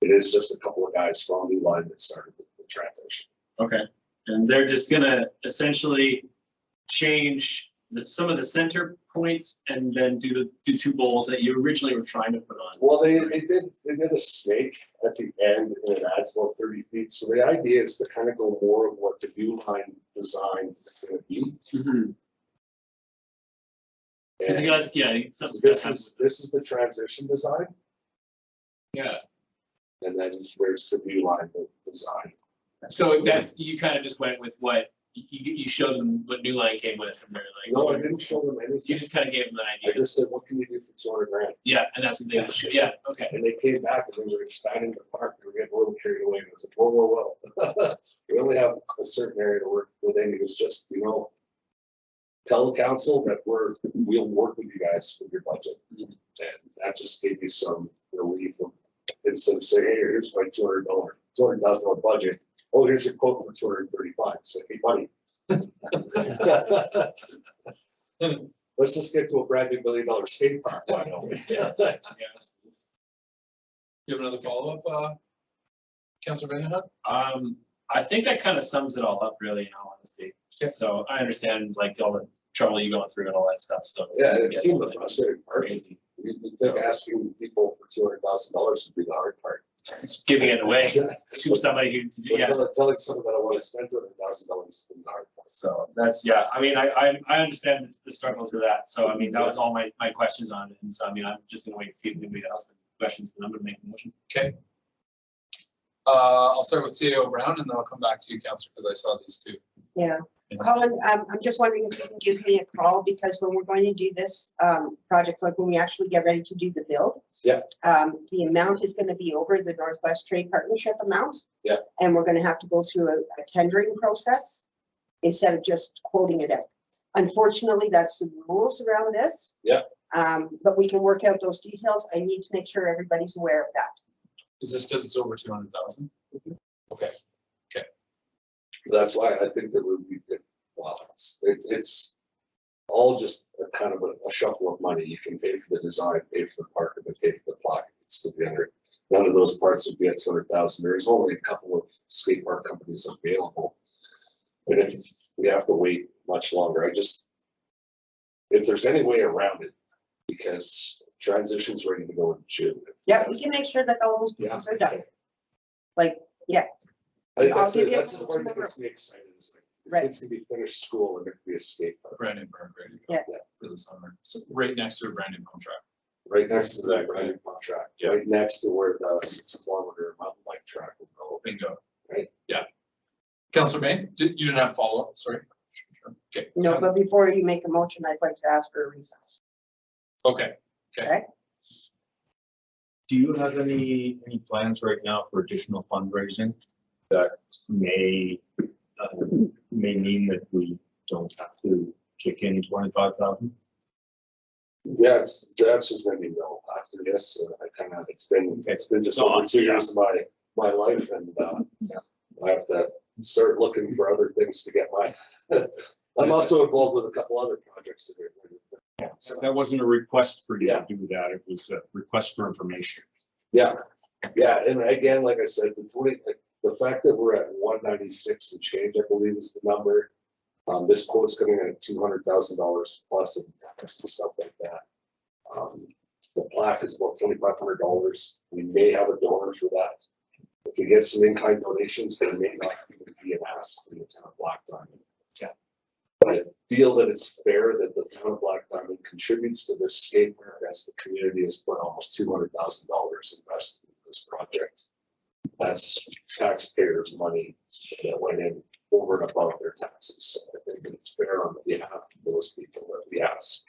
it is just a couple of guys from New Line that started the transition. Okay, and they're just gonna essentially change some of the center points and then do 2 bowls that you originally were trying to put on. Well, they did a snake at the end and it adds about 30 feet. So the idea is to kind of go more of what the new line design is gonna be. Mhm. 'Cause you And guys, yeah, so something this is the transition design, Yeah, and then there's the new line design. so that's, you kind of just went with what, you showed them what New Line came with, and they're No, I like, didn't show them anything. you just kind of gave them an I idea. just said, what can you do for 200 grand? Yeah, and that's what they should, yeah, okay. And they came back and they were expanding the park. They were getting a little carried away. And I was like, whoa. We only have a certain area to work within. It was just, tell the council that we'll work with you guys with your budget. And that just gave me some relief of, instead of saying, hey, here's my $200,000 budget. Oh, here's your quote for 235. It's like, hey, buddy. Let's just get to a brand new $1 million skate park. Why don't we? You have another follow-up, Councilor Vandenhoek? I think that kind of sums it all up, really, in all honesty. Okay. So I understand like all the trouble you going through and all that stuff, so. Yeah, it's kind of the frustrating part. Crazy. You think asking people for $200,000 would be the hard part. It's giving it away to somebody who, But yeah, telling someone that I want to spend $200,000 is the hard part. so that's, yeah, I mean, I understand the struggles of that, so I mean, that was all my questions on it, and so I mean, I'm just gonna wait and see if anybody else has questions, and I'm gonna make a motion. Okay. I'll start with CAO Brown and then I'll come back to you, Councilor, because I saw these two. Yeah, Colin, I'm just wondering if you can give me a call, because when we're going to do this project, like when we actually get ready to do the build. Yeah. The amount is gonna be over the Northwest Trade Partnership amount. Yeah. And we're gonna have to go through a tendering process instead of just quoting it out. Unfortunately, that's the rules around this. Yeah. But we can work out those details. I need to make sure everybody's aware of that. Is this because it's over 200,000? Okay. That's why I think that would be good. Wow, it's all just a kind of a shuffle of money. You can pay for the design, pay for the park, and then pay for the plaque. It's still be under. None of those parts would be at 200,000. There's only a couple of skate park companies available. And if we have to wait much longer, if there's any way around it, because transition's ready to go in June. Yeah, we can make sure that all those pieces are done. Like, yeah, I think I'll give you a that's the call part that tomorrow. gets me excited. Is like, right. kids can be finished school and there can be a skate park Brandon Burn, ready to Yeah. go for the summer. So right next to a Brandon home track. right next to that brand new contract, Yeah. right next to where the 6-kilometer mountain bike track will go. Bingo. Right. Yeah. Councilor Bain, you didn't have follow-up, sorry. Okay. No, but before you make a motion, I'd like to ask for a recess. Okay. Do you have any plans right now for additional fundraising that may mean that we don't have to kick in 25,000? Yeah, the answer's gonna be no after this. It's been just No, over 2 yeah. years of my life and I have to start looking for other things to get my. I'm also involved with a couple other projects that are. So that wasn't a request for you Yeah. to do that. It was a request for information. Yeah, and again, like I said, the fact that we're at 196 and change, I believe is the number. This quote's coming in at $200,000 plus and stuff like that. The plaque is about $2,500. We may have a donor for that. If we get some in-kind donations, there may not even be an ask from the town of Black Diamond. Yeah. But I feel that it's fair that the town of Black Diamond contributes to this skate park as the community has put almost $200,000 invested in this project. That's taxpayers' money that went in over and above their taxes. So I think that it's fair on behalf of those people that we ask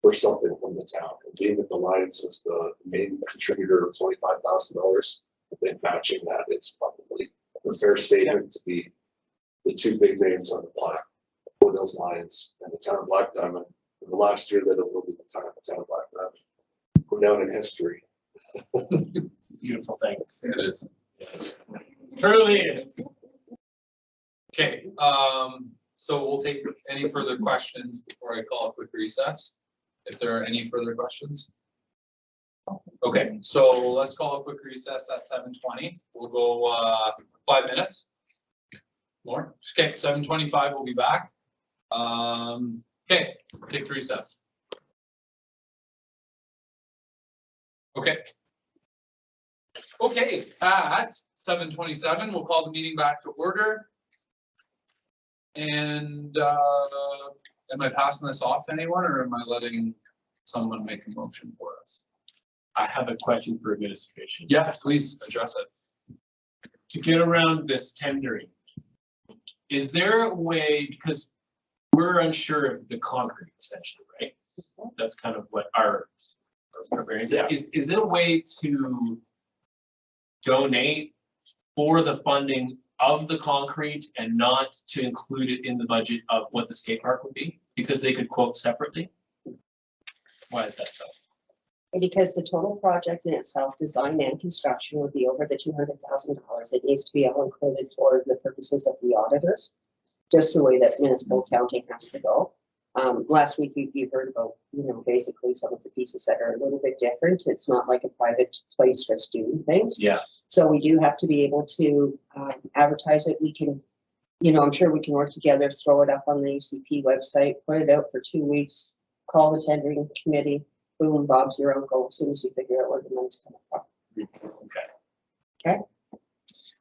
for something from the town. And being that the Lions was the main contributor of $25,000, I think matching that is probably a fair statement to be the two big names on the plaque, Fort Hills Lions and the town of Black Diamond. In the last year that it will be the town of Black Diamond. We're down in history. It's a beautiful thing. It is. Truly is. Okay, so we'll take any further questions before I call a quick recess. If there are any further questions. Okay, so let's call a quick recess at 7:20. We'll go 5 minutes. More? Okay, 7:25, we'll be back. Okay, take the recess. Okay. Okay, at 7:27, we'll call the meeting back to order. And am I passing this off to anyone, or am I letting someone make a motion for us? I have a question for administration. Yeah, please address it. To get around this tendering, is there a way, because we're unsure of the concrete essentially, right? That's kind of what our variance, Yeah. is there a way to donate for the funding of the concrete and not to include it in the budget of what the skate park would be? Because they could quote separately? Why is that so? Because the total project in itself, design and construction, would be over the $200,000. It needs to be all included for the purposes of the auditors, just the way that municipal accounting has to go. Last week, you heard about, basically some of the pieces that are a little bit different. It's not like a private place just doing things. Yeah. So we do have to be able to advertise it. We can, I'm sure we can work together, throw it up on the ACP website, put it out for 2 weeks, call the tendering committee. Boom, Bob's your uncle, as soon as you figure out where the money's coming from. Okay.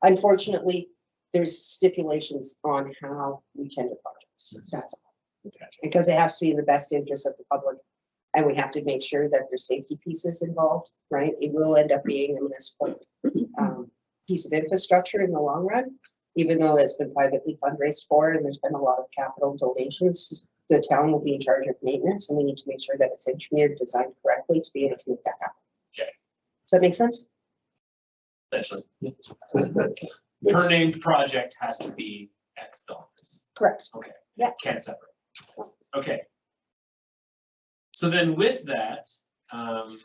Unfortunately, there's stipulations on how we tender projects. That's all. Okay. Because it has to be in the best interest of the public. And we have to make sure that there's safety pieces involved, right? It will end up being a municipal piece of infrastructure in the long run, even though it's been privately fundraised for and there's been a lot of capital donations. The town will be in charge of maintenance, and we need to make sure that it's engineered, designed correctly to be able to make that happen. Okay. Does that make sense? Essentially. Per named project has to be X dollars. Correct. Okay. Yeah. Can't separate. Okay. So then with that, I'd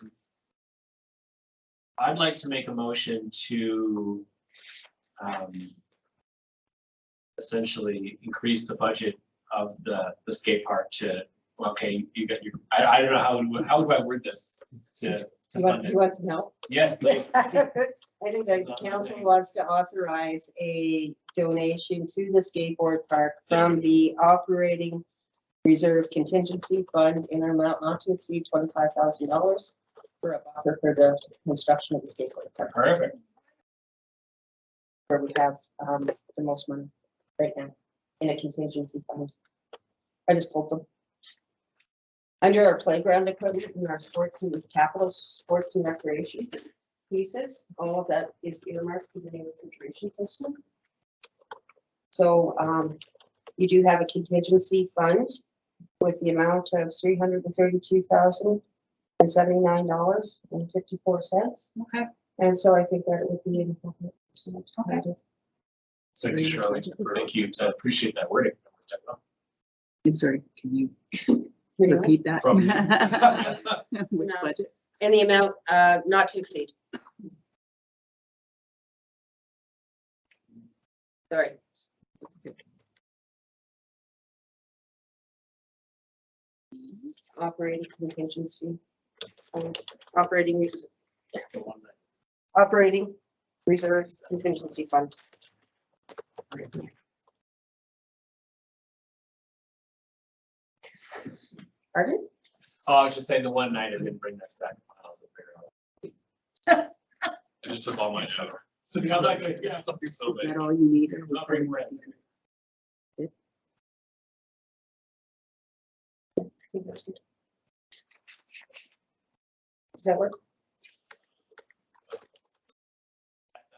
like to make a motion to essentially increase the budget of the skate park to, okay, you got your, I don't know how do I word this to fund it? You want some help? Yes, please. I think the council wants to authorize a donation to the skateboard park from the operating reserve contingency fund in an amount not to exceed $25,000 for a buffer for the construction of the skateboard park, Perfect. where we have the most money right now in a contingency fund. I just pulled them. Under our playground equipment and our sports and capital sports and recreation pieces, all of that is earmarked for the new refrigeration system. So you do have a contingency fund with the amount of $332,079.54. Okay. And so I think that it would be an appropriate. Okay. So Shirley, thank you. I appreciate that wording. I'm sorry, can you You know, repeat that? From- Which budget? and the amount not to exceed. Sorry. Operating contingency. Operating reserve contingency fund. Pardon? Oh, I was just saying the one night I didn't bring that stack of files up there. I just took all my out. So I'm not gonna get something so Is big. that all you need? or we Not bring can- red. I think that's good. Does that work?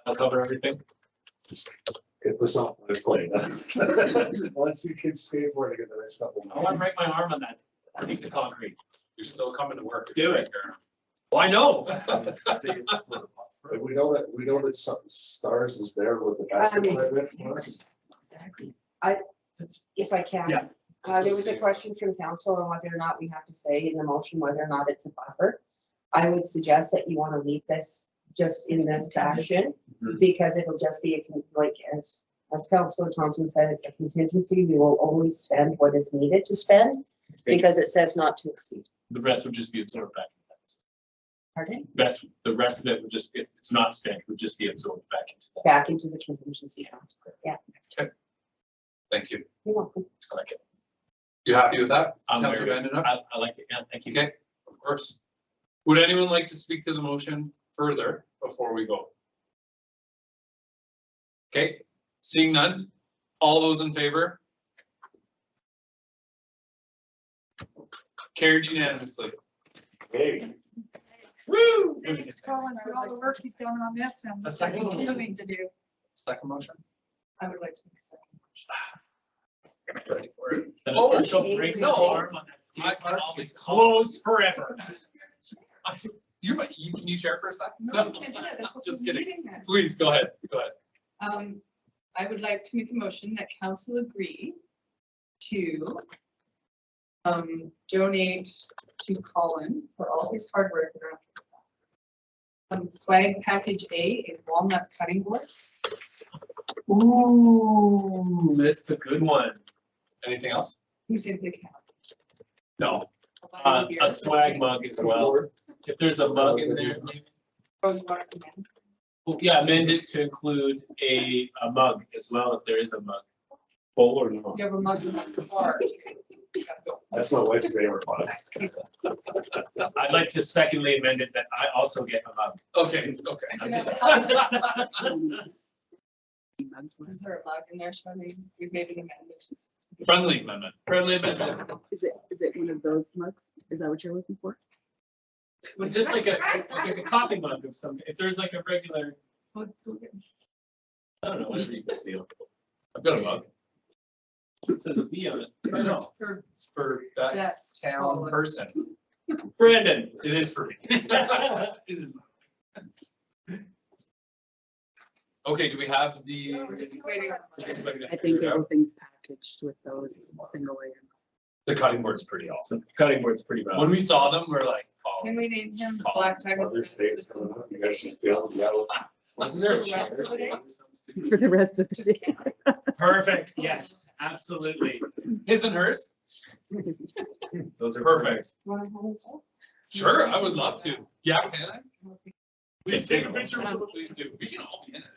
I'll cover everything. Get this off my plate. Let's see kids skateboarding in the next couple of I want to months. break my arm on that piece of concrete. You're still coming to work. Do it. Well, I know. But we know that some stars is there with the basketball. Exactly. If I can. Yeah. There was a question from council on whether or not we have to say in the motion whether or not it's a buffer. I would suggest that you want to leave this just in this fashion, Mhm. because it'll just be like as Councilor Thompson said, it's a contingency. We will only spend what is needed to spend because it says not to exceed. The rest would just be absorbed back. Pardon? The rest of it would just, if it's not spent, would just be absorbed back into that. Back into the contingency fund. Yeah. Thank you. You're welcome. I like it. You happy with that? I'm Councilor very- Vandenhoek? I like it, yeah, thank you. Okay, of course. Would anyone like to speak to the motion further before we go? Okay, seeing none, all those in favor? Carried unanimously. Hey, Woo! Thanks, Colin, for all the work you've done on this and A second one. continuing to do. Second motion. I would like to make a second. Ready for it. The Oh, Marshall breaks his no. arm on that I skate park, can it's closed forever. Can you chair for a second? No, you can't do that. That's what Just we're kidding. meeting at. Please, go ahead, go ahead. I would like to make a motion that council agree to donate to Colin for all his hard work. Swag package A walnut cutting board. Ooh, that's a good one. Anything else? You simply can't. No, a swag mug as well. If there's a mug in there, maybe. Oh, you want to amend? Well, yeah, amend it to include a mug as well, if there is a mug. Full or no? You have a mug in the bar. that's my wife's favorite one. I'd like to secondly amend it that I also get a mug. Okay, okay. I'm just- Is there a mug in there, Shirley? We've made an amendment. Friendly amendment. Friendly amendment. Is it one of those mugs? Is that what you're looking for? But just like a coffee mug of some, if there's like a regular, I don't know, whatever you can steal. I've got a mug. It says a V on it. I know. For It's for best best town person. Brandon, it is for me. It is. Okay, do we have the? We're just waiting on the We're just waiting to I figure think it out. everything's packaged with those single items. The cutting board's pretty awesome. Cutting board's pretty bad. When we saw them, we're like, oh. Can we name him Black Tiger? Other states, you guys should feel, yeah. Wasn't there a The rest of the day? chair? For the rest of the Just day. Perfect, yes, absolutely. His and hers? Those are Perfect. Want to have it? Sure, I would love to. Yeah, can I? Please Take take a a picture. Please do. We can all be in it.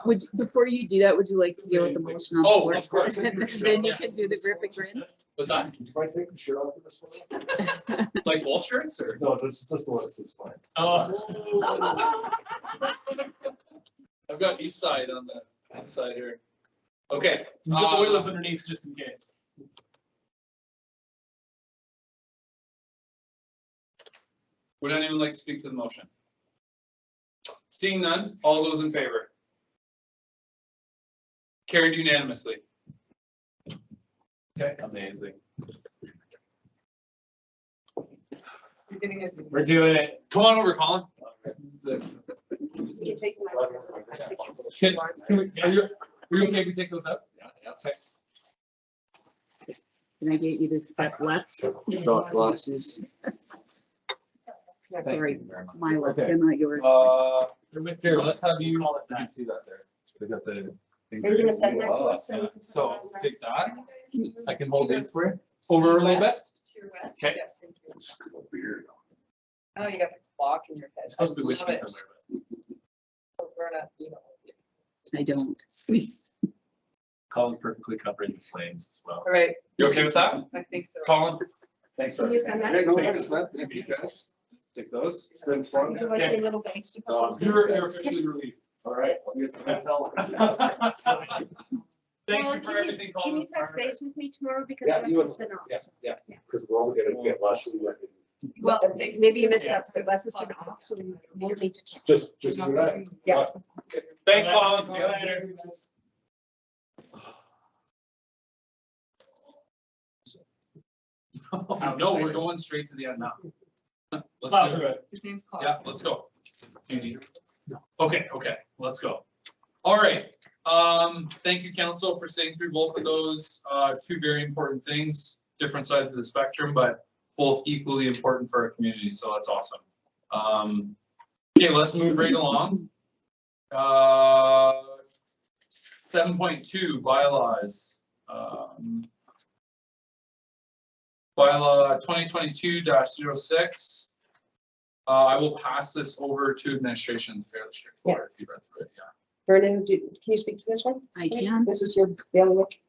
Would, before you do that, would you like to deal with the motion on the Oh, floor? of course. And then you can do the grip and grin. Was that Can I take the shirt off of this one? like both shirts or? No, just the one that says flags. Oh. I've got east side on the left side here. Okay. The oilers underneath just in case. Would anyone like to speak to the motion? Seeing none, all those in favor? Carried unanimously. Okay. Amazing. You're getting us. We're doing it. Come on over, Colin. You take my- Are you okay if we take those out? Yeah. Okay. Can I get you to step left? Not glasses. Sorry, my left, Okay. and not yours. They're with Here, us. let's have you, Call it you can that. see that there. They got the. Are you gonna send that to us? Yeah. So take that. I can hold this for you. Over a little bit. To your west? Okay. Yes, thank you. Oh, you got the clock in your head. It's supposed to be Love whiskey it. somewhere. We're not, you know. I don't. Colin's perfectly covering the flames as well. All right, You okay with that, I think so. Colin? Thanks, Can you send that? Hey, no, it's not, thank you guys. Take those. It's been fun. Would you like your little bags to put? You're officially relieved. All right. I'll get that out. Thank Well, you for can everything, Can Colin. you touch base with me tomorrow because Yeah, the you rest has been off? Yeah, because we're only gonna get less than that. Well, Maybe you missed that, but Les has been off, so we'll need to. check. Just do that. Yeah. Thanks, Colin. See you later. No, we're going straight to the end now. Let's Plow do it. through it. His name's Clark. Yeah, let's go. You need- Okay, let's go. All right, thank you, council, for staying through both of those, two very important things, different sides of the spectrum, but both equally important for our community, so that's awesome. Okay, let's move right along. 7.2 bylaws. Bylaw 2022-06. I will pass this over to administration, fairly straightforward if you read through it, yeah. Vernon, can you speak to this one? I please? can. This is your bailiwick.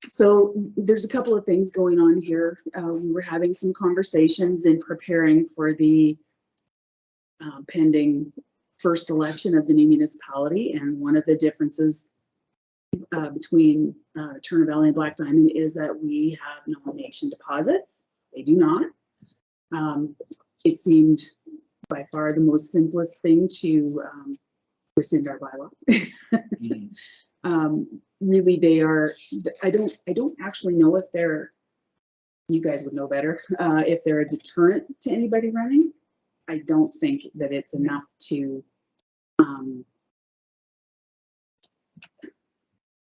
So there's a couple of things going on here. We were having some conversations in preparing for the pending first election of the new municipality. And one of the differences between Turner Valley and Black Diamond is that we have nomination deposits. They do not. It seemed by far the most simplest thing to rescind our bylaw. Really, they are, I don't actually know if they're, you guys would know better, if they're a deterrent to anybody running. I don't think that it's enough to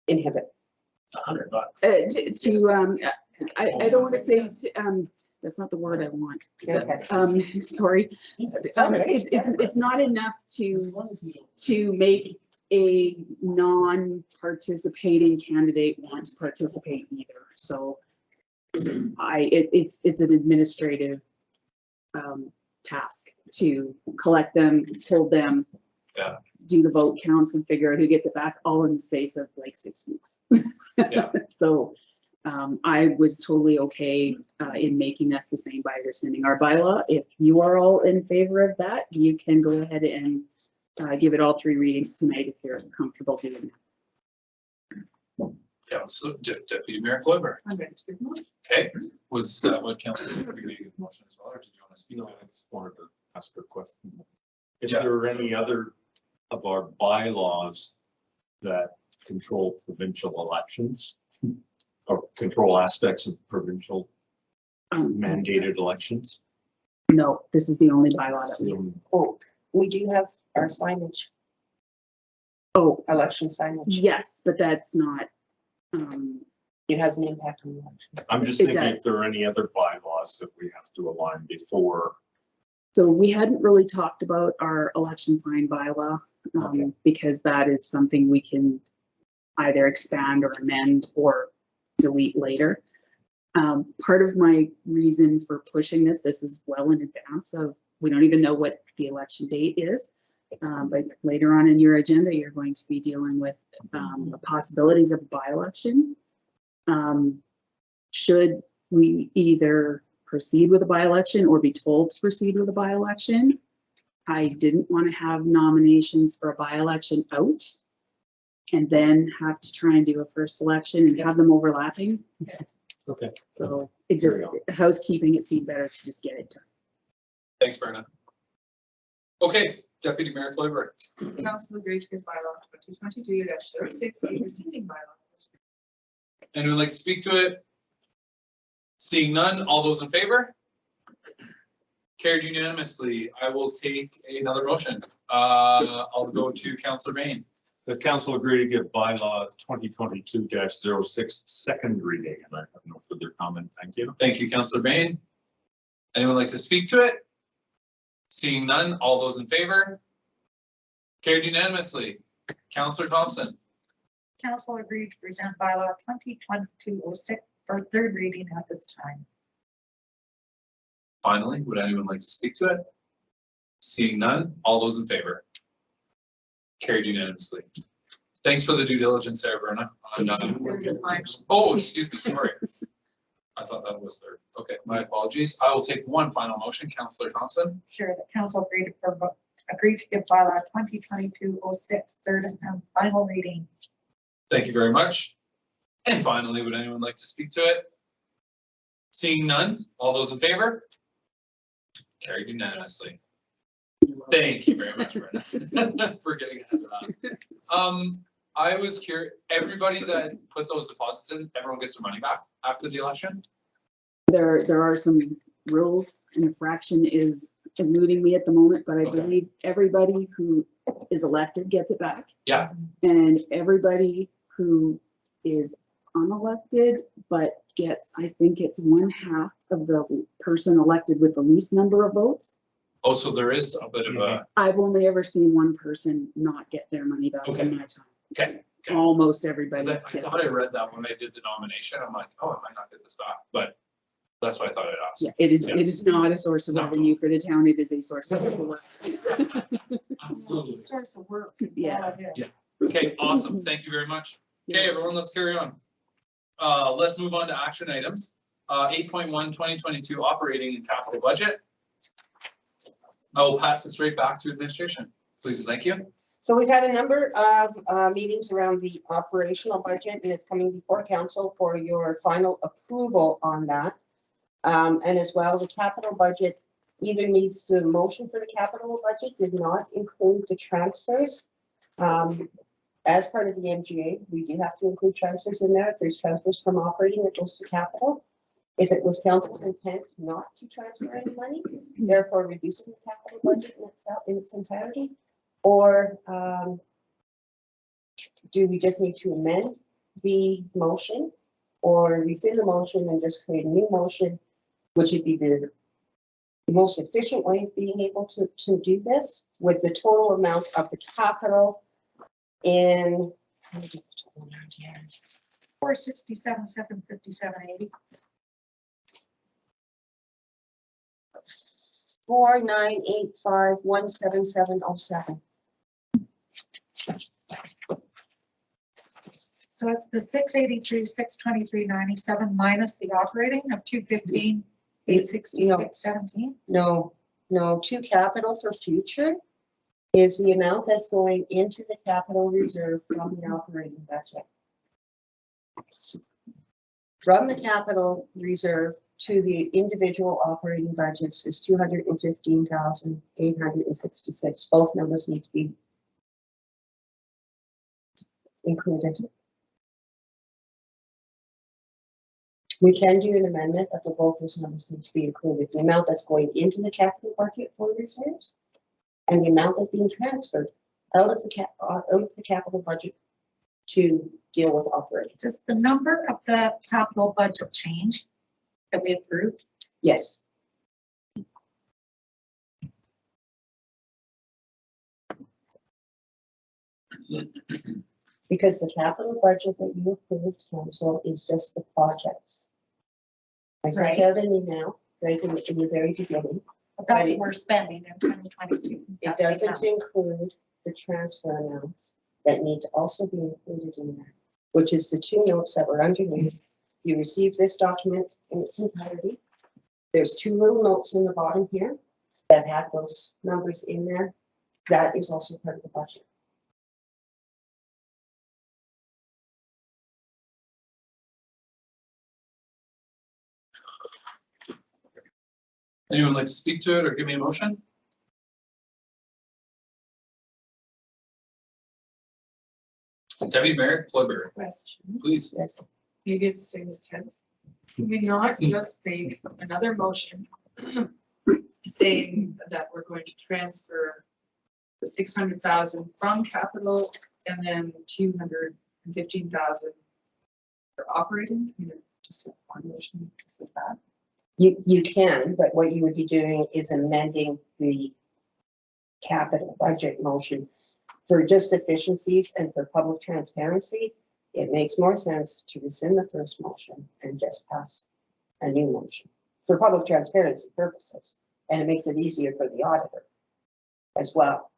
Inhibit. $100. I don't want to say, that's not the word I want. Okay. Sorry. It's not enough to make a non-participating candidate want to participate either. So it's an administrative task to collect them, hold them, Yeah. do the vote counts and figure out who gets it back, all in the space of like 6 weeks. Yeah. So I was totally okay in making us the same by rescinding our bylaw. If you are all in favor of that, you can go ahead and give it all 3 readings tonight if you're comfortable doing that. Yeah, so Deputy Mayor Glover. I'm ready to give them. Okay, was what council, were you gonna give a motion as well, or did you want to speak? No, I just wanted to ask a question. If Yeah. there are any other of our bylaws that control provincial elections or control aspects of provincial mandated elections? No, this is the only bylaw that we. Oh, we do have our signage, Oh, election signage. yes, but that's not. It has an impact on the election. I'm just It thinking if does. there are any other bylaws that we have to align before. So we hadn't really talked about our election sign bylaw, Okay. because that is something we can either expand or amend or delete later. Part of my reason for pushing this is well in advance of, we don't even know what the election date is. But later on in your agenda, you're going to be dealing with the possibilities of a by-election. Should we either proceed with a by-election or be told to proceed with a by-election? I didn't want to have nominations for a by-election out and then have to try and do a first election and have them overlapping. Okay. So it just, housekeeping, it seemed better to just get it done. Thanks, Berna. Okay, Deputy Mayor Glover. Council agrees to bylaw 2022-06, a rescinding bylaw. Anyone like to speak to it? Seeing none, all those in favor? Carried unanimously. I will take another motion. I'll go to Councillor Bain. The council agreed to give bylaw 2022-06 second reading, and I have no further comment. Thank you. Thank you, Councillor Bain. Anyone like to speak to it? Seeing none, all those in favor? Carried unanimously. Councillor Thompson. Council agreed to present bylaw 2022-06 for 3rd reading at this time. Finally, would anyone like to speak to it? Seeing none, all those in favor? Carried unanimously. Thanks for the due diligence there, Verna. There's a final. Oh, excuse me, sorry. I thought that was third. Okay, my apologies. I will take one final motion, Councillor Thompson. Sure, the council agreed to give bylaw 2022-06 3rd and final reading. Thank you very much. And finally, would anyone like to speak to it? Seeing none, all those in favor? Carried unanimously. Thank you very much, Brenda, for getting ahead of that. I was curious, everybody that put those deposits in, everyone gets their money back after the election? There are some rules and the fraction is eluding me at the moment, but I Okay. believe everybody who is elected gets it back. Yeah. And everybody who is unelected, but gets, I think it's 1/2 of the person elected with the least number of votes. Oh, so there is a bit of a, I've only ever seen one person not get their money back Okay. in my time. okay. Okay. Almost everybody. I thought I read that when I did the nomination. I'm like, oh, I might not get this back, but That's why I thought I'd ask. Yeah, it is not a source of No. revenue for the town. It is a source of revenue. Absolutely. Source of work. Yeah. Okay, awesome. Thank you very much. Okay, everyone, let's carry on. Let's move on to action items. 8.1, 2022 operating and capital budget. I will pass this right back to administration. Please and thank you. So we've had a number of meetings around the operational budget, and it's coming before council for your final approval on that. And as well, the capital budget either needs the motion for the capital budget did not include the transfers. As part of the MGA, we do have to include transfers in there. If there's transfers from operating, it goes to capital. If it was council's intent not to transfer any money, therefore reducing the capital budget in itself, in its entirety, or do we just need to amend the motion or rescind the motion and just create a new motion, which would be the most efficient way of being able to do this with the total amount of the capital in 467, 757, 80. 4985177707. So it's the 683, 623.97 minus the operating of 215, 866, 17. No, to capital for future is the amount that's going into the capital reserve from the operating budget. From the capital reserve to the individual operating budgets is 215,866. Both numbers need to be included. We can do an amendment, but both those numbers need to be included. The amount that's going into the capital budget for reserves and the amount that's being transferred out of the capital budget to deal with operating. Does the number of the capital budget change that we approved? Yes. Because the capital budget that you approved, council, is just the projects. I sent out an email right in the very beginning. That we're spending in 2022. It doesn't include the transfer amounts that need to also be included in there, which is the two notes that were underneath. You received this document in its entirety. There's two little notes in the bottom here that have those numbers in there. That is also part of the budget. Anyone like to speak to it or give me a motion? Debbie Merrick, Floodbury, Question, please. Yes. maybe it's the same as Tim's. Can we not just make another motion saying that we're going to transfer the 600,000 from capital and then 215,000 for operating? I mean, just one motion says that. You can, but what you would be doing is amending the capital budget motion for just efficiencies and for public transparency. It makes more sense to rescind the first motion and just pass a new motion for public transparency purposes. And it makes it easier for the auditor as well.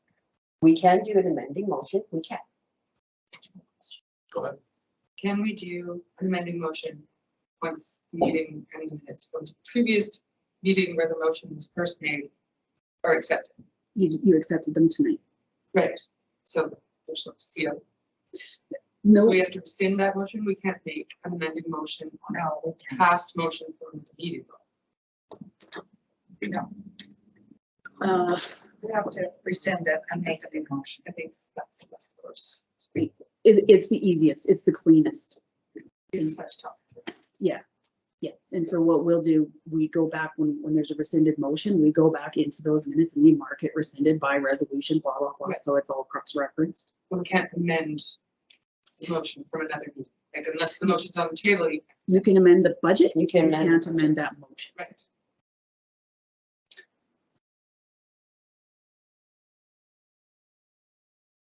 We can do an amending motion. We can. Go ahead. Can we do an amending motion once meeting and minutes from the previous meeting where the motion was first made or accepted? You accepted them tonight. Right. So there's no seal. No. So we have to rescind that motion. We can't make an amending motion on our past motion from the meeting. We have to rescind it and make a new motion. I think that's the best course. It's the easiest. It's the cleanest. It's much tougher. Yeah. And so what we'll do, we go back when there's a rescinded motion, we go back into those minutes and we mark it rescinded by resolution, blah, blah, blah. Right. So it's all cross-referenced. We can't amend the motion from another meeting, like unless the motion's on the table, You can amend the budget. You can amend. can't amend that motion. right?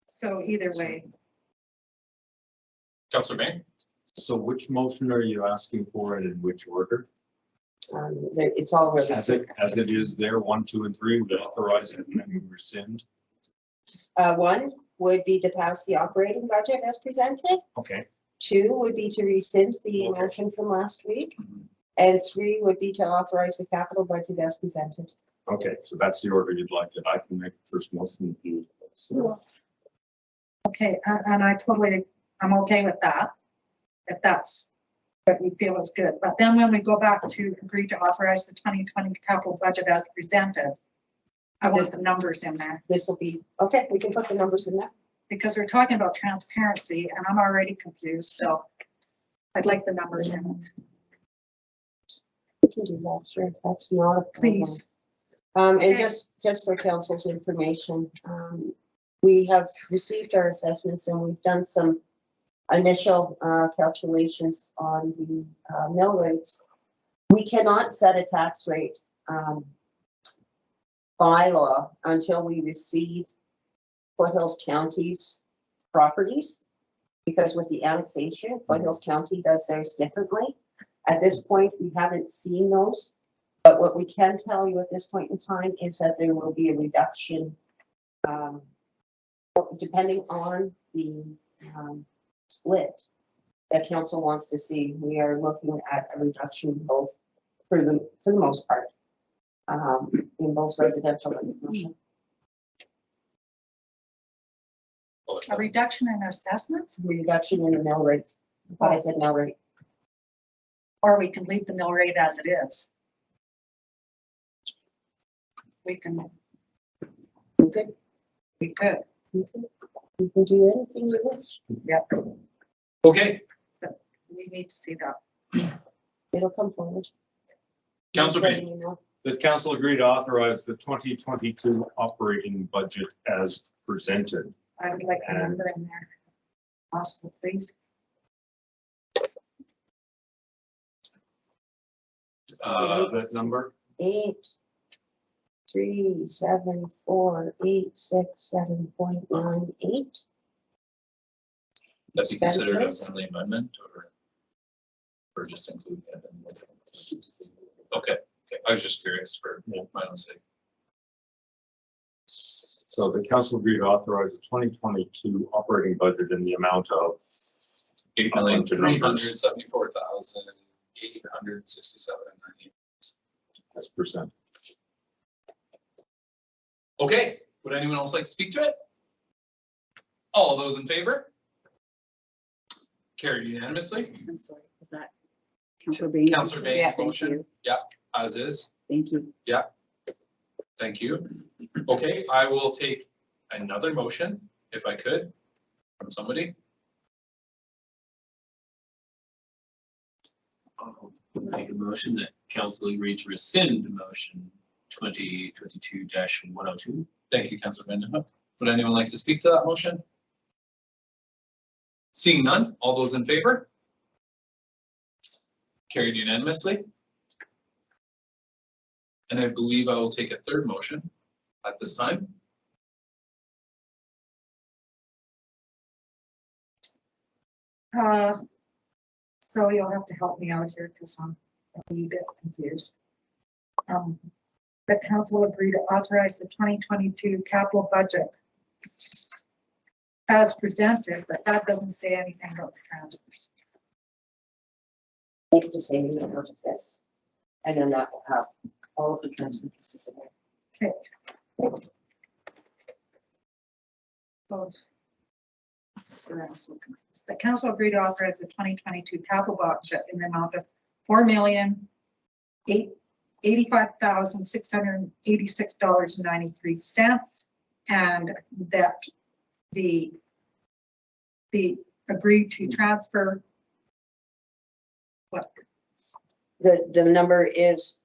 So either way, Councilor Bain? So which motion are you asking for and in which order? It's all really. As it is there, 1, 2, and 3, we authorize it and then we rescind. One would be to pass the operating budget as presented. Okay. 2 would be to rescind the Okay. motion from last week. And 3 would be to authorize the capital budget as presented. Okay, so that's the order you'd like it. I can make the first motion. If you- so. Okay, and I'm okay with that, if that's what we feel is good. But then when we go back to agree to authorize the 2020 capital budget as presented, I want the numbers in there, This will be, okay, we can put the numbers in there. because we're talking about transparency and I'm already confused, so I'd like the numbers in it, We can do that, sure. That's not a problem. please. And Okay. just for council's information, we have received our assessments and we've done some initial calculations on the mill rates. We cannot set a tax rate bylaw until we receive Foothills County's properties. Because with the annexation, Foothills County does theirs differently. At this point, we haven't seen those. But what we can tell you at this point in time is that there will be a reduction, depending on the split that council wants to see. We are looking at a reduction both for the most part, in both residential and commercial. A reduction in assessments, Reduction in the mill rate. But I said mill rate. or we can leave the mill rate as it is. We can, Okay. we could, You can do anything you wish. yep, Okay, we need to see that. It'll come forward. Councillor Bain. You know. The council agreed to authorize the 2022 operating budget as presented. I would like a number in there, possible, please. That number? 8, 3, 7, 4, 8, 6, 7.98. That's considered a Expenses. friendly amendment or just include that? Okay, I was just curious for my own sake. So the council agreed to authorize the 2022 operating budget in the amount of 8,374,867.98. as percent. Okay, would anyone else like to speak to it? All those in favor? Carried unanimously. I'm sorry, is that Councilor Bain? Councillor Yeah, Bain's thank motion, as is. Thank you. Thank you. Okay, I will take another motion, if I could, from somebody. I'll make a motion that council agree to rescind motion 2022-102. Thank you, Councillor Vandenhoek. Would anyone like to speak to that motion? Seeing none, all those in favor? Carried unanimously. And I believe I will take a third motion at this time. So you'll have to help me out here because I'm a wee bit confused. The council agreed to authorize the 2022 capital budget as presented, but that doesn't say anything about the transfers. Make the same amount of this. And then that will have all of the transfer pieces in there. Okay. So this is where I'm so confused. The council agreed to authorize the 2022 capital budget in the amount of $4,085,686.93, and that the agreed to transfer what? The number is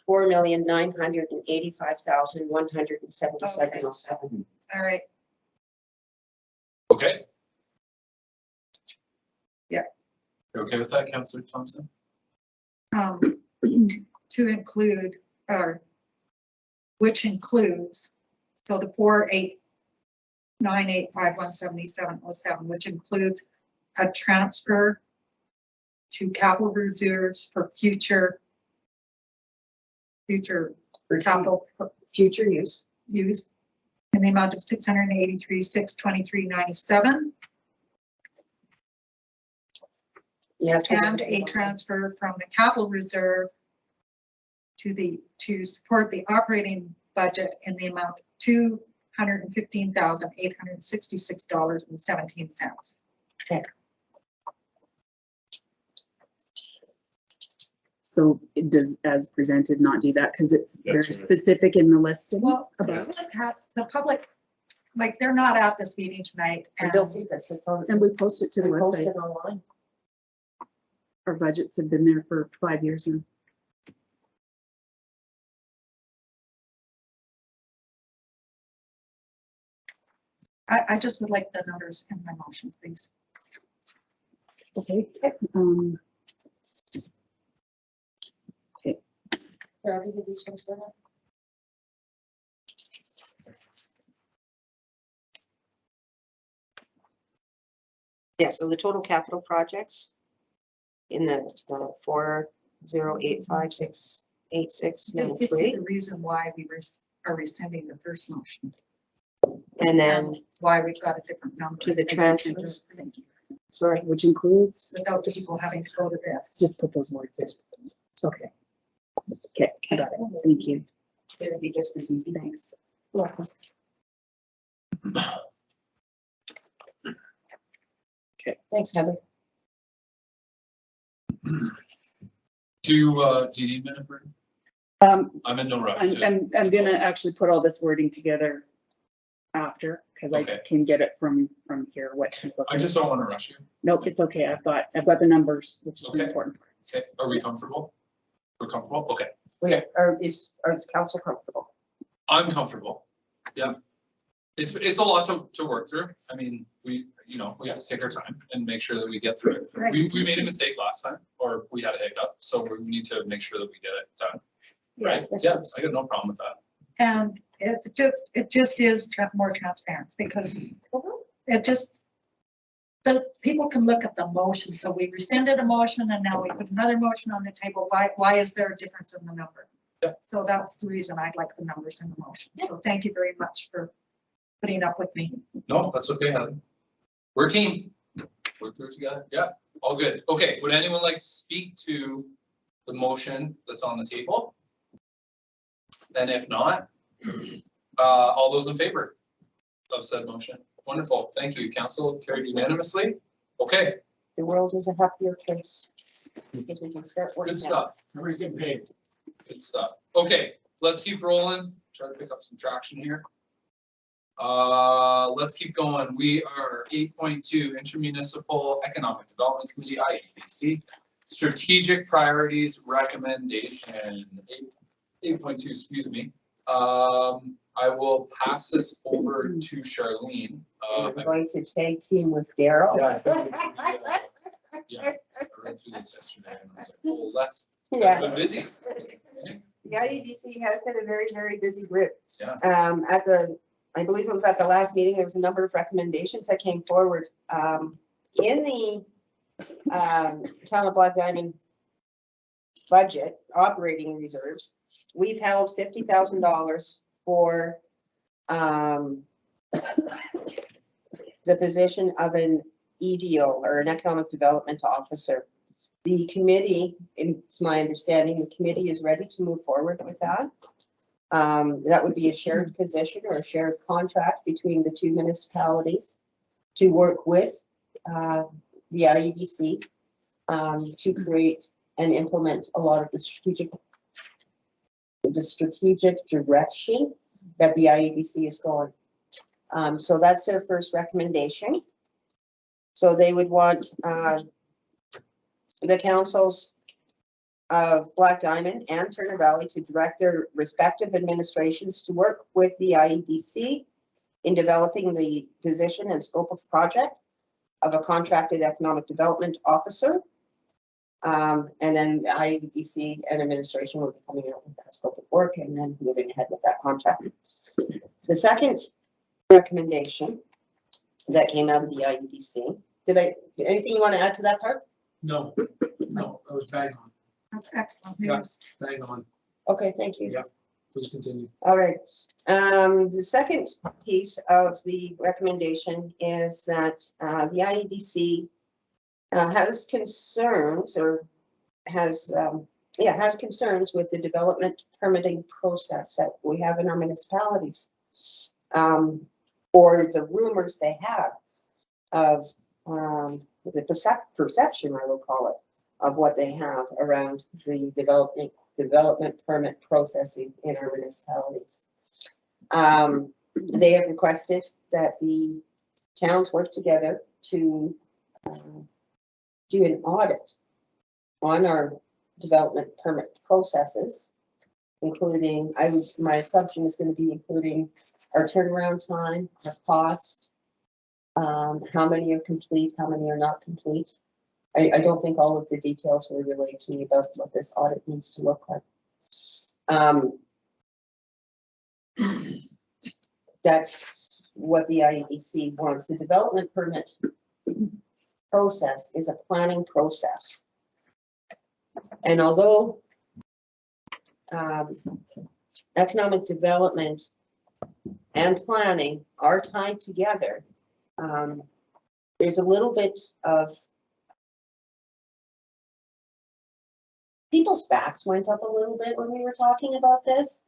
$4,985,177.07. All right, Okay. Yeah. You okay with that, Councillor Thompson? to include, or which includes, so the 4,898,517.7707, which includes a transfer to capital reserves for future future For capital future use. use in the amount of 683,623.97, You have to. and a transfer from the capital reserve to support the operating budget in the amount of $215,866.17. So it does, as presented, not do that because it's very That's right. specific in the listing. Well, about it. the public, like, they're not at this meeting tonight, And and they'll see this, it's on, And we post it to the we post website. it online. Our budgets have been there for 5 years now. I just would like the numbers in my motion, please. Okay. Are everything these ones going up? Yeah, so the total capital projects in the 40856869 Just give you the reason why we are rescinding the first motion, and then and why we've got a different number. to the transfers. Thank you. Sorry, Which includes, Without people having to go to this. just put those words in. Okay. Okay, I got it. Thank you. it'll be just as easy. Thanks. Okay, thanks, Heather. Do you need a minute, Bert? I'm in no rush. I'm gonna actually put all this wording together after, because I Okay. can get it from here, what she's looking. I just don't want to rush you. Nope, it's okay. I've got the numbers, which is the Okay. important part. Okay, are we comfortable? We're comfortable? Okay, Wait, is council comfortable? I'm comfortable. Yeah. It's a lot to work through. I mean, we have to take our time and make sure that we get through it. Right. We made a mistake last time, or we had a hiccup, so we need to make sure that we get it done. Right? Yes, Yeah, please. I got no problem with that. And it just is more transparent, because it just, the people can look at the motion. So we rescinded a motion and now we put another motion on the table. Why is there a difference in the number? Yeah. So that's the reason I'd like the numbers in the motion. So thank you very much for putting up with me. No, that's okay, Heather. We're a team. We're through together. Yeah, all good. Okay, would anyone like to speak to the motion that's on the table? And if not, all those in favor of said motion? Wonderful. Thank you. Council carried unanimously. Okay, The world is a happier place. Because we can start working. good now. stuff. Everybody's getting paid. Good stuff. Okay, let's keep rolling. Try to pick up some traction here. Let's keep going. We are 8.2 Intermunicipal Economic Development Committee, IEDC. Strategic Priorities Recommendation, 8.2, excuse me. I will pass this over to Charlene. We're going to tag team with Daryl. Yeah, I think yeah, I read through this yesterday and I was like, oh, that's Yeah. been busy. The IEDC has been a very, very busy group. Yeah. I believe it was at the last meeting, there was a number of recommendations that came forward. In the Town of Black Diamond budget operating reserves, we've held $50,000 for the position of an EDO, or an economic development officer. The committee, it's my understanding, the committee is ready to move forward with that. That would be a shared position or a shared contract between the two municipalities to work with the IEDC to create and implement a lot of the strategic direction that the IEDC is going. So that's their first recommendation. So they would want the councils of Black Diamond and Turner Valley to direct their respective administrations to work with the IEDC in developing the position and scope of project of a contracted economic development officer. And then the IEDC and administration will be coming out with that scope of work and then moving ahead with that contract. The second recommendation that came out of the IEDC, anything you want to add to that part? No, that was bang on, That's excellent Yeah. news. bang on. Okay, thank you. Yeah. Please continue. All right. The second piece of the recommendation is that the IEDC has concerns or has, has concerns with the development permitting process that we have in our municipalities. Or the rumors they have of the perception, I will call it, of what they have around the development permit processing in our municipalities. They have requested that the towns work together to do an audit on our development permit processes, including, my assumption is going to be including our turnaround time, our cost, how many are complete, how many are not complete. I don't think all of the details were relayed to me about what this audit needs to look like. That's what the IEDC wants. The development permit process is a planning process. And although economic development and planning are tied together, there's a little bit of people's backs went up a little bit when we were talking about this,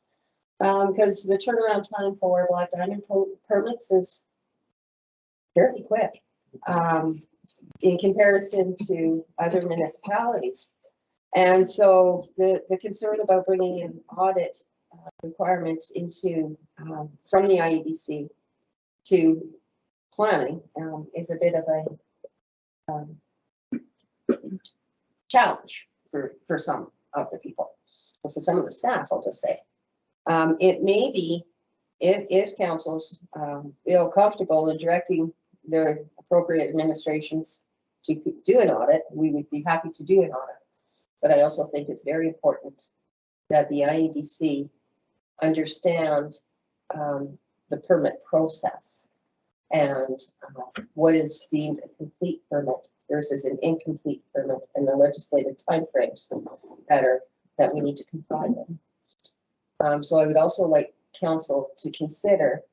because the turnaround time for Black Diamond permits is fairly quick in comparison to other municipalities. And so the concern about bringing an audit requirement into from the IEDC to planning is a bit of a challenge for some of the people, or for some of the staff, I'll just say. It may be, if councils feel comfortable in directing their appropriate administrations to do an audit, we would be happy to do an audit. But I also think it's very important that the IEDC understand the permit process and what is deemed a complete permit versus an incomplete permit, and the legislative timeframes that we need to comply with. So I would also like council to consider,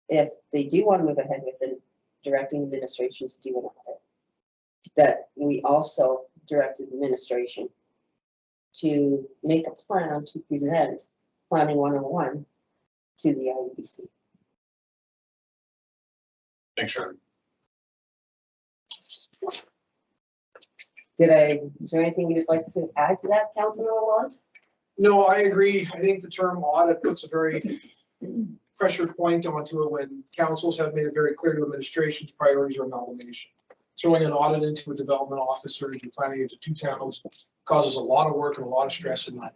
if they do want to move ahead with it, directing administration to do an audit, that we also direct administration to make a plan to present Planning 101 to the IEDC. Thanks, Sharon. Is there anything you'd like to add to that, Councilor Lalonde? No, I agree. I think the term audit puts a very pressure point onto it when councils have made it very clear to administration's priorities are amalgamation. Throwing an audit into a development officer, into planning into two towns, causes a lot of work and a lot of stress in that.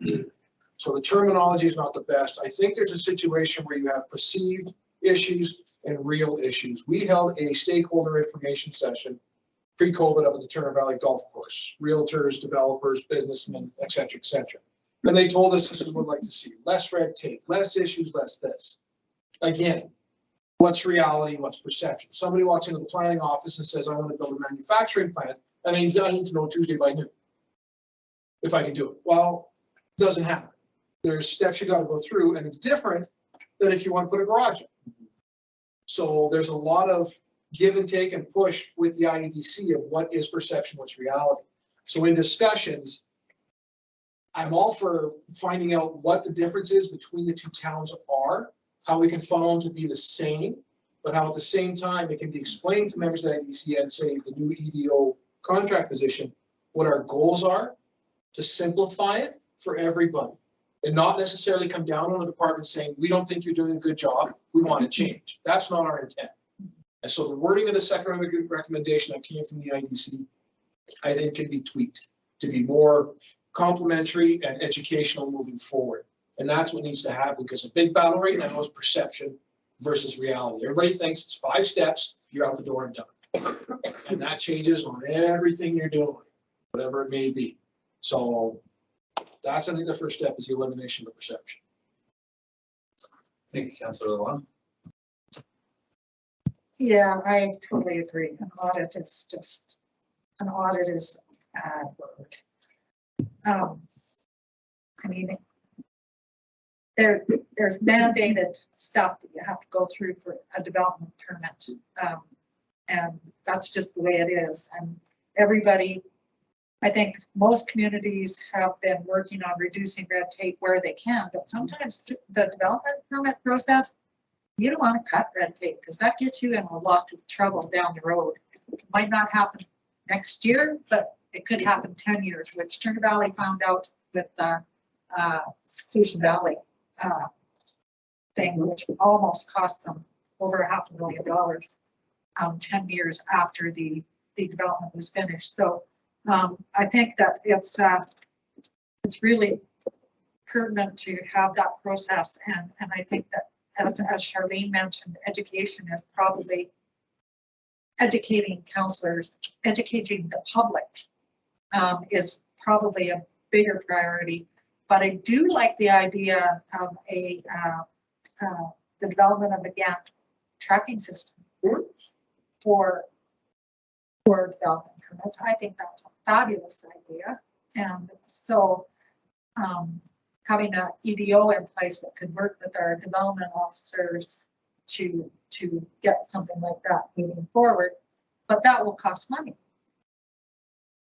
So the terminology is not the best. I think there's a situation where you have perceived issues and real issues. We held a stakeholder information session pre-COVID up at the Turner Valley Golf Course, realtors, developers, businessmen, et cetera, et cetera. And they told us this is what we'd like to see: less red tape, less issues, less this. Again, what's reality, what's perception? Somebody walks into the planning office and says, I want to build a manufacturing plant, and I need to know Tuesday by noon if I can do it. Well, it doesn't happen. There's steps you got to go through, and it's different than if you want to put a garage in. So there's a lot of give and take and push with the IEDC of what is perception, what's reality. So in discussions, I'm all for finding out what the difference is between the two towns are, how we can funnel them to be the same, but how at the same time it can be explained to members of the IEDC and say the new EDO contract position, what our goals are, to simplify it for everybody. And not necessarily come down on the department saying, we don't think you're doing a good job, we want to change. That's not our intent. And so the wording of the second recommendation that came from the IEDC, I think can be tweaked to be more complementary and educational moving forward. And that's what needs to happen, because a big battle right now is perception versus reality. Everybody thinks it's 5 steps, you're out the door and done. And that changes on everything you're doing, whatever it may be. So that's, I think, the first step is the elimination of perception. Thank you, Councilor Lalonde. Yeah, I totally agree. An audit is a bad word. I mean, there's mandated stuff that you have to go through for a development permit. And that's just the way it is. And everybody, I think most communities have been working on reducing red tape where they can, but sometimes the development permit process, you don't want to cut red tape because that gets you in a lot of trouble down the road. It might not happen next year, but it could happen 10 years, which Turner Valley found out with the Seclusion Valley thing, which almost cost them over $500,000 10 years after the development was finished. So I think that it's really pertinent to have that process, and I think that as Charlene mentioned, education is probably educating counselors, educating the public is probably a bigger priority. But I do like the idea of the development of a GAP tracking system for development permits. I think that's a fabulous idea. And so having an EDO in place that could work with our development officers to get something like that moving forward, but that will cost money.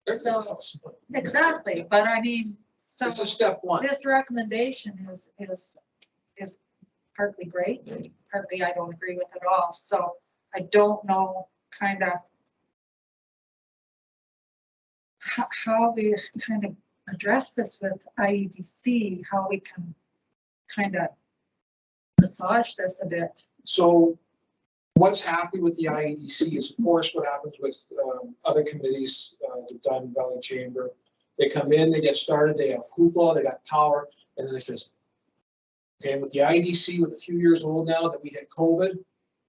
So exactly, but I mean, so This is step one. this recommendation is partly great, partly I don't agree with at all. So I don't know kind of how we kind of address this with IEDC, how we can kind of massage this a bit. So what's happening with the IEDC is, of course, what happens with other committees, the Diamond Valley Chamber. They come in, they get started, they have hoopla, they got power, and then they fizzle. Okay, with the IEDC, with a few years old now that we had COVID,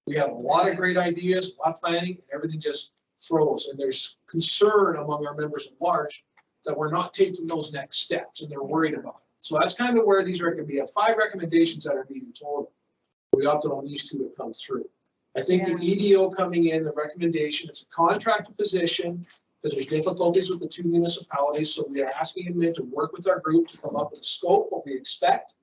we had a lot of great ideas, a lot of planning, and everything just froze. And there's concern among our members at large that we're not taking those next steps, and they're worried about it. So that's kind of where these are going to be. 5 recommendations that are needed total. We opted on these 2 to come through. I think the EDO coming in, the recommendation, it's a contracted position because there's difficulties with the 2 municipalities. So we are asking them to work with our group to come up with a scope, what we expect,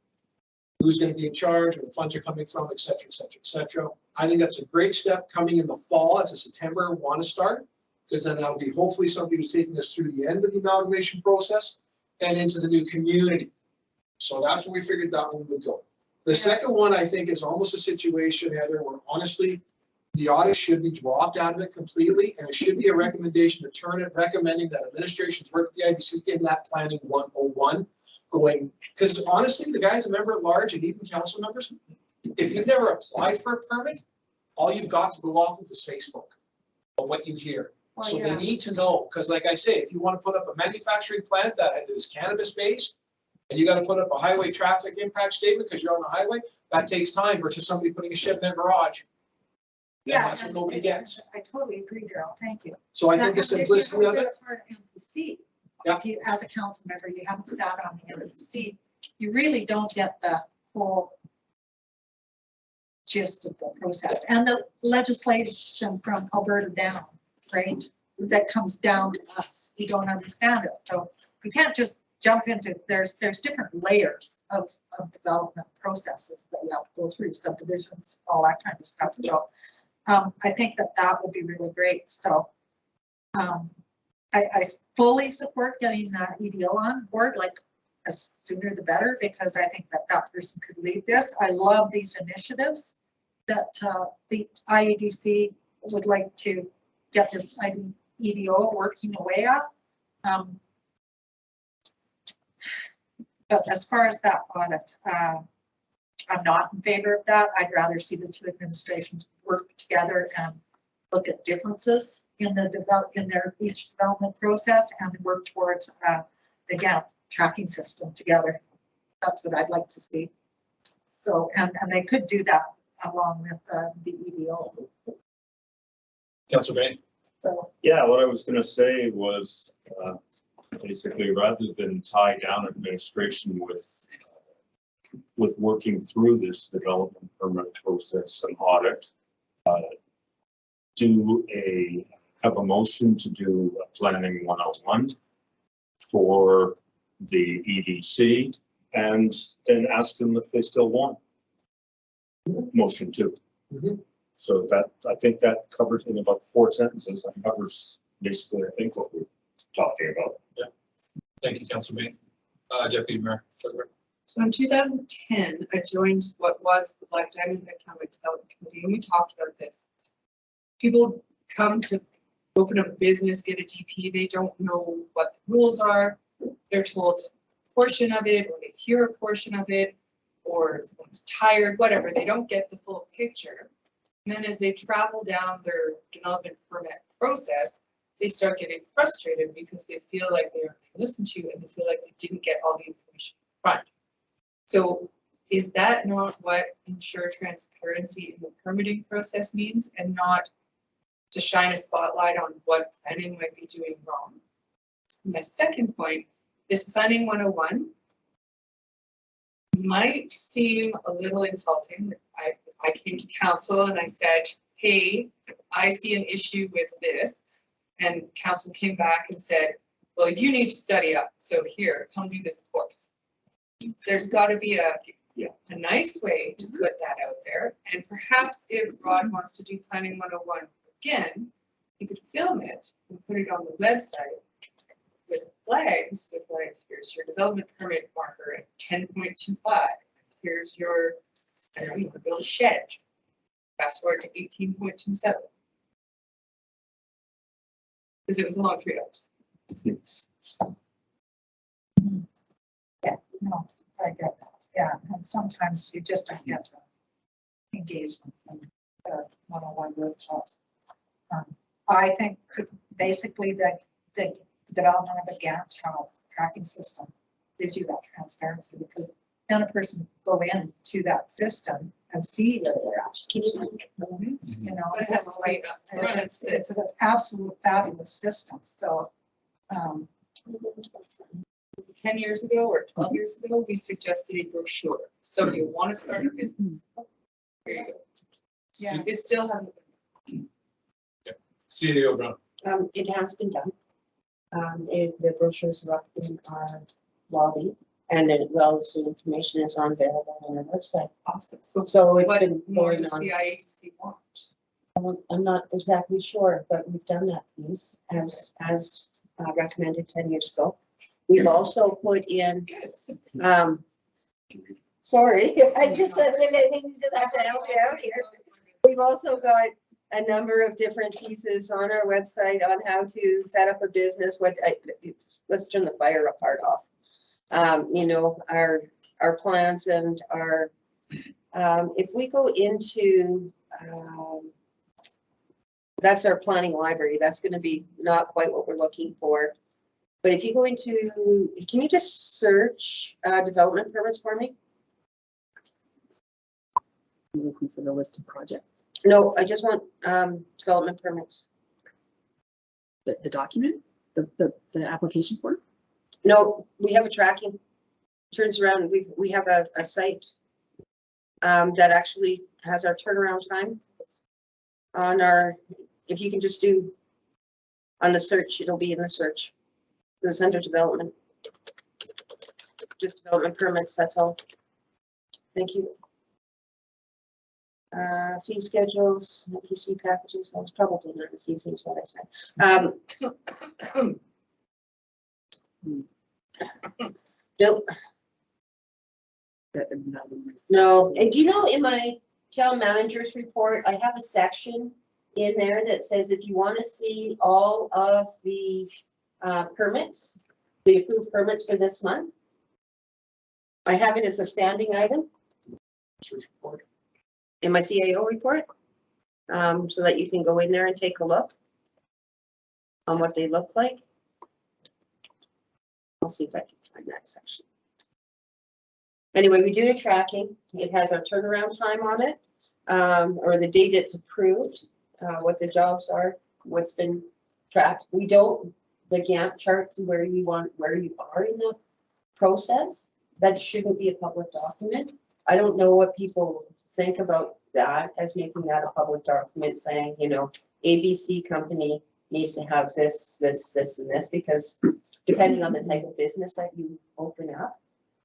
who's going to be in charge, where the funds are coming from, et cetera, et cetera, et cetera. I think that's a great step coming in the fall. It's a September want to start, because then that'll be hopefully somebody who's taking us through the end of the amalgamation process and into the new community. So that's where we figured that one would go. The second one, I think, is almost a situation, Heather, where honestly, the audit should be dropped out of it completely, and it should be a recommendation to turn it, recommending that administrations work with the IDC in that planning 101 going, because honestly, the guys a member at large and even council members, if you've never applied for a permit, all you've got to go off of is Facebook of what you hear. Well, So yeah. they need to know, because like I say, if you want to put up a manufacturing plant that is cannabis based, and you got to put up a highway traffic impact statement because you're on the highway, that takes time versus somebody putting a shed in their garage. Yeah, that's what nobody gets. I totally agree, Daryl. Thank you. So I think the If you've simplicity never of been it, a part of MPC, Yeah. if you, as a council member, you haven't sat on the MPC, you really don't get the whole gist of the process and the legislation from Alberta down, right? That comes down to us. We don't understand it. So we can't just jump into, there's different layers of development processes that you have to go through, subdivisions, all that kind of stuff. So I think that would be really great. So I fully support getting EDO on board, like as sooner the better, because I think that person could lead this. I love these initiatives that the IEDC would like to get this EDO working away at. But as far as that audit, I'm not in favor of that. I'd rather see the 2 administrations work together and look at differences in their each development process and work towards the GAP tracking system together. That's what I'd like to see. So, and they could do that along with the EDO. Councilor Bain. So, Yeah, what I was gonna say was, basically, rather than tie down administration with working through this development permit process and audit, have a motion to do a planning 101 for the EDC and then ask them if they still want motion two. Mhm. So that, I think that covers in about 4 sentences, that covers basically, I think, what we're talking about. Thank you, Councilor Bain. Deputy Mayor Sudler. So in 2010, I joined what was the Black Diamond Economic Development Committee, and we talked about this. People come to open up a business, get a DP, they don't know what the rules are. They're told a portion of it, or they hear a portion of it, or someone's tired, whatever. They don't get the full picture. And then as they travel down their development permit process, they start getting frustrated because they feel like they aren't being listened to, and they feel like they didn't get all the information front. So is that not what ensure transparency in the permitting process means, and not to shine a spotlight on what planning might be doing wrong? My second point is planning 101 might seem a little insulting. I came to council and I said, hey, I see an issue with this. And council came back and said, well, you need to study up. So here, come do this course. There's got to be a nice way to put that out there. And perhaps if Rod wants to do Planning 101 again, he could film it and put it on the website with flags with like, here's your development permit marker at 10.25. Here's your, I don't know, build a shed. Fast forward to 18.27. Because it was a long 3 hours. No, I get that, yeah, and sometimes you just don't get the engagement from the one-on-one workshops. I think basically the development of a Gantt chart tracking system gives you that transparency, because then a person can go into that system and see where they're actually. You know, But it has to be up front. it's an absolute fabulous system, so. 10 years ago or 12 years ago, we suggested a brochure. So you want to start a business. There you go. Yeah. It still hasn't been. CEO Brown. It has been done. The brochures are up in our lobby, and as well as the information is available on our website. Awesome. So So it's what been more going does on. the IATC want? I'm not exactly sure, but we've done that piece as recommended 10 years ago. We've also put in, sorry, I just said, we just have to help you out here. We've also got a number of different pieces on our website on how to set up a business. Let's turn the fire part off. You know, our plans and our, if we go into, that's our planning library. That's going to be not quite what we're looking for. But if you go into, can you just search development permits for me? I'm looking for the list of projects, No, I just want development permits. the document, the application form. No, we have a tracking. Turns around, we have a site that actually has our turnaround time on our, if you can just do on the search, it'll be in the search. It's under development. Just development permits, that's all. Thank you. Fee schedules, PC packages, I was probably not as easy as what I said. Bill, no, and do you know in my town manager's report, I have a section in there that says if you want to see all of the permits, the approved permits for this month, I have it as a standing item in my CAO report, so that you can go in there and take a look on what they look like. I'll see if I can find that section. Anyway, we do the tracking. It has our turnaround time on it, or the date it's approved, what the jobs are, what's been tracked. We don't, the Gantt charts where you are in the process. That shouldn't be a public document. I don't know what people think about that as making that a public document saying, you know, ABC company needs to have this, and this, because depending on the type of business that you open up,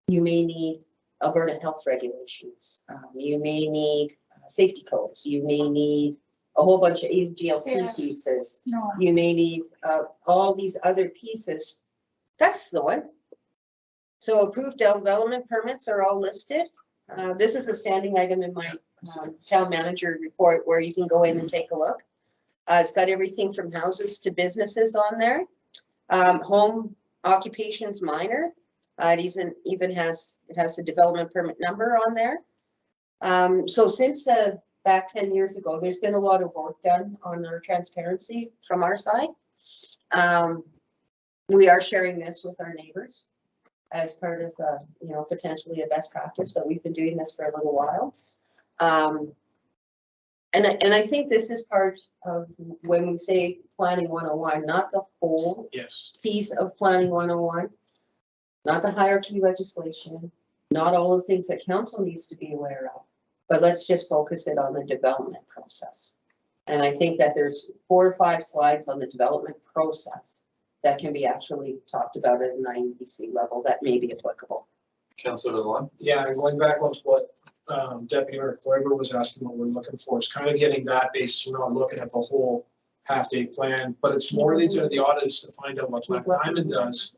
You may need Alberta health regulations. You may need safety codes. You may need a whole bunch of GLC Yeah. pieces. No, You may need all these other pieces. That's the one. So approved development permits are all listed. This is a standing item in my town manager report where you can go in and take a look. It's got everything from houses to businesses on there. Home occupations minor. It has the development permit number on there. So since back 10 years ago, there's been a lot of work done on our transparency from our side. We are sharing this with our neighbors as part of, potentially a best practice, but we've been doing this for a little while. And I think this is part of when we say planning 101, not the whole Yes. piece of planning 101, not the hierarchy legislation, not all the things that council needs to be aware of, but let's just focus it on the development process. And I think that there's 4 or 5 slides on the development process that can be actually talked about at an IEDC level that may be applicable. Councilor Luan? Yeah, and going back on what Deputy Mayor Kloiber was asking, what we're looking for is kind of getting that basis. We're not looking at the whole half-day plan, but it's more into the audits to find out what Black Diamond does,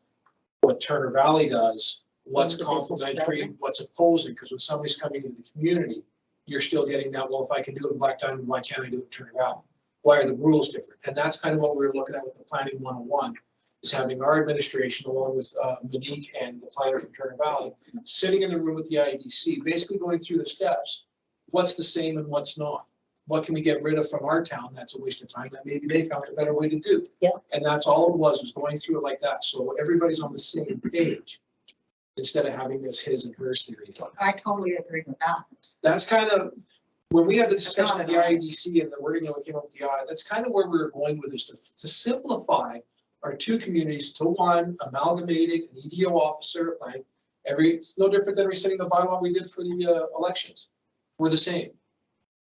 what Turner Valley does, what's The business complementary, development. what's opposing, because when somebody's coming into the community, you're still getting that, well, if I can do it in Black Diamond, why can't I do it in Turner Valley? Why are the rules different? And that's kind of what we were looking at with the planning 101, is having our administration along with Monique and the planner from Turner Valley, sitting in the room with the IEDC, basically going through the steps. What's the same and what's not? What can we get rid of from our town that's a waste of time that maybe they found a better way to do? Yeah. And that's all it was going through it like that. So everybody's on the same page instead of having this his and hers theory. I totally agree with that. That's kind of, when we had the discussion with the IEDC and the wording that came up with the audit, that's kind of where we were going with this, to simplify our 2 communities to one, amalgamating an EDO officer, like it's no different than resetting the bylaw we did for the elections. We're the same.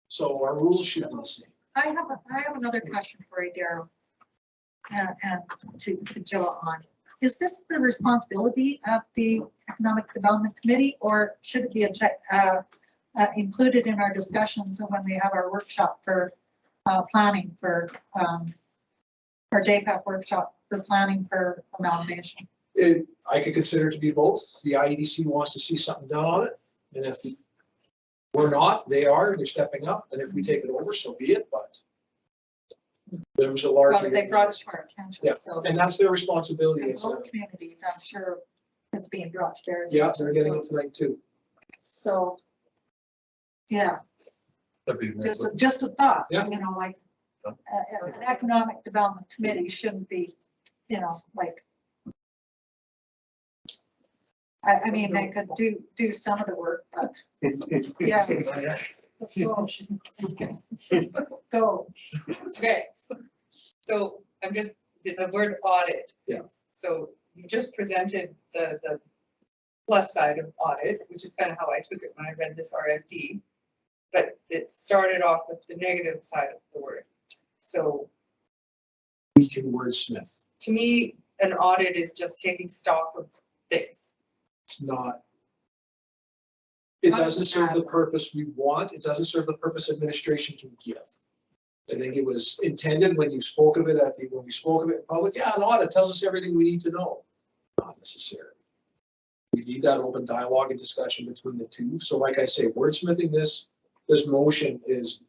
So our rules should be the same. I have another question for you, Daryl. And to Jill on. Is this the responsibility of the Economic Development Committee, or should it be included in our discussions when we have our workshop for planning for our JPAC workshop for planning for amalgamation? I could consider it to be both. The IEDC wants to see something done on it. And if we're not, they're stepping up. And if we take it over, so be it, but there was a large. Well, they brought it to our attention, Yeah, so. and that's their responsibility. In Is, both communities, I'm sure it's being brought to bear. yeah, they're getting it tonight too. So, yeah, Deputy Mayor Kloiber? just a thought, Yeah. like, an economic development committee shouldn't be, like, I mean, they could do some of the work, but, yeah. Let's go. Okay, so I'm just, the word audit. Yeah. So you just presented the plus side of audit, which is kind of how I took it when I read this RFD. But it started off with the negative side of the word. So We can wordsmith. to me, an audit is just taking stock of things. It's not. It doesn't serve the purpose we want. It doesn't serve the purpose administration can give. I think it was intended when you spoke of it when we spoke of it in public, yeah, an audit tells us everything we need to know. Not necessarily. We need that open dialogue and discussion between the two. So like I say, wordsmithing this motion is,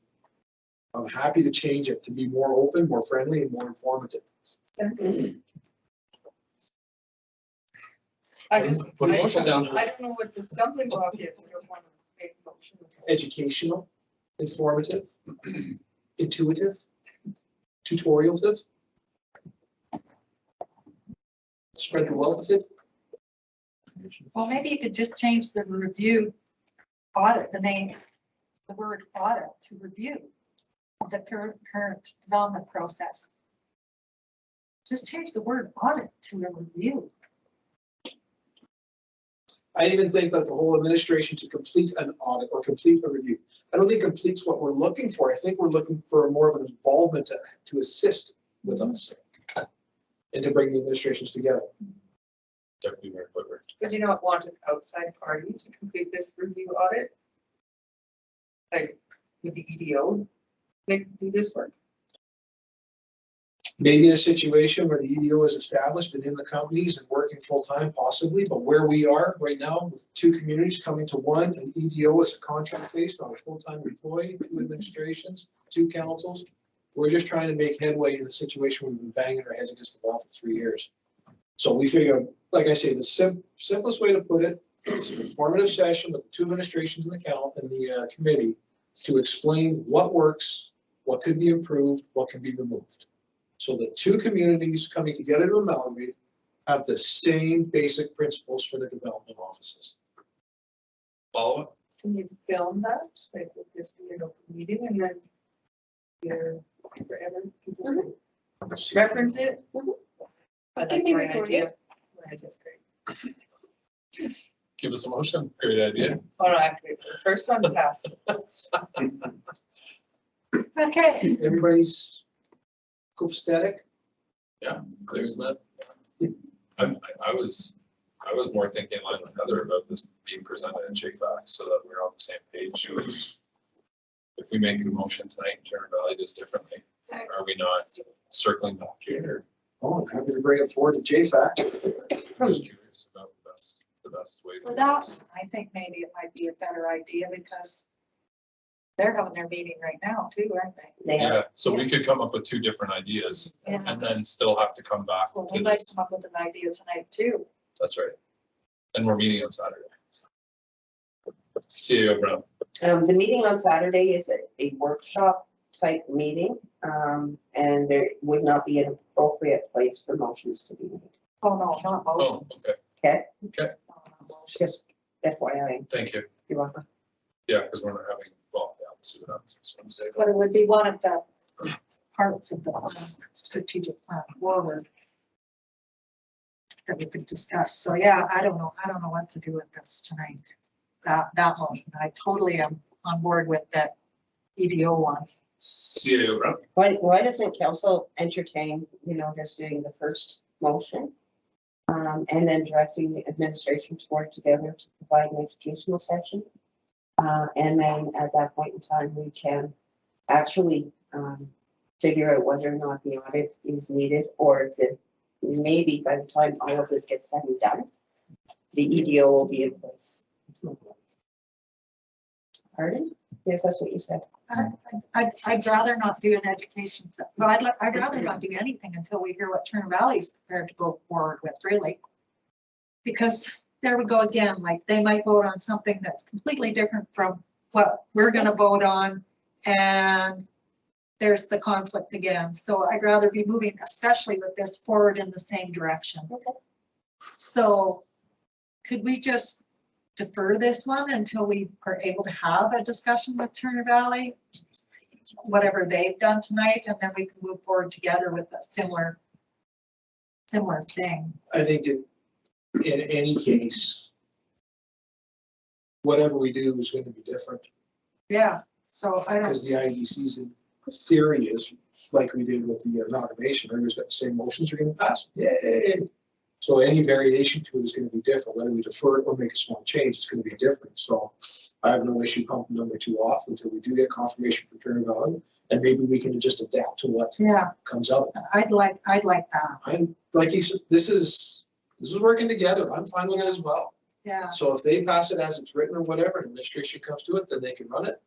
I'm happy to change it to be more open, more friendly, and more informative. I just, Put a motion down. I don't know what the stumbling block is. I don't want to make a motion. Educational, informative, intuitive, tutorialative. Spread the wealth of it. Well, maybe you could just change the review audit, the name, the word audit to review of the current development process. Just change the word audit to a review. I even think that the whole administration to complete an audit or complete a review. I don't think completes what we're looking for. I think we're looking for more of an involvement to assist with us and to bring the administrations together. Deputy Mayor Whitmer. Would you not want an outside party to complete this review audit? Like, with the EDO, do this work? Maybe in a situation where the EDO is established within the companies and working full-time possibly, but where we are right now, with 2 communities coming to one, and EDO is a contract based on a full-time employee, 2 administrations, 2 councils. We're just trying to make headway in a situation where we've been banging our heads against the wall for 3 years. So we figure, like I say, the simplest way to put it, it's an informative session with the 2 administrations in the committee to explain what works, what could be improved, what can be removed. So the 2 communities coming together to amalgamate have the same basic principles for their development offices. Follow up? Can you film that? Like, would this be an open meeting and then you're forever, people can reference it? I It can like be my recorded. idea. My idea's great. Give us a motion. Great idea. Oh, no, I have to wait for the first one to pass. Okay, Everybody's copacetic? Clear as mud. I was more thinking in line with Heather about this being presented in JFAC so that we're on the same page. It was, if we make a motion tonight, Turner Valley does differently, are we not circling back here? Oh, I'm happy to bring it forward to JFAC. I'm just curious about the best way. to for do that, this. I think maybe it might be a better idea because they're having their meeting right now too, aren't they? They are. Yeah, so we could come up with 2 different ideas Yeah. and then still have to come back So to we might this. come up with an idea tonight too. That's right. And we're meeting on Saturday. CAO Brown. The meeting on Saturday is a workshop type meeting, and there would not be an appropriate place for motions to be made. Oh, no, not Oh, motions. okay. Okay, No, not motions. just FYI, Thank you. you're welcome. Yeah, because we're not having, well, yeah, we'll see what happens this Wednesday. But it would be one of the parts of the strategic plan forward that we could discuss. So yeah, I don't know what to do with this tonight. That motion, I totally am on board with that EDO one. CAO Brown. Why doesn't council entertain, just doing the first motion? And then directing the administration to work together to provide an educational session. And then at that point in time, we can actually figure out whether or not the audit is needed, or if maybe by the time all of this gets said and done, the EDO will be in place. Pardon? Yes, that's what you said. I'd rather not do an education, no, I'd rather not do anything until we hear what Turner Valley's prepared to go forward with, really. Because there we go again, like they might vote on something that's completely different from what we're gonna vote on, and there's the conflict again. So I'd rather be moving, especially with this, forward in the same direction. Okay. So could we just defer this one until we are able to have a discussion with Turner Valley? Whatever they've done tonight, and then we can move forward together with a similar thing. I think in any case, whatever we do is going to be different, Yeah, so I don't, because the IDC's in theory is like we did with the amalgamation, everybody's got the same motions, are going to pass. Yay! So any variation to it is going to be different, whether we defer it or make a small change, it's going to be different. So I have no issue pumping number 2 off until we do get confirmation from Turner Valley, and maybe we can just adapt to what yeah, comes up. I'd like that, I'm, like you said, this is working together. I'm fine with it as well. yeah. So if they pass it as it's written or whatever, and administration comes to it, then they can run it.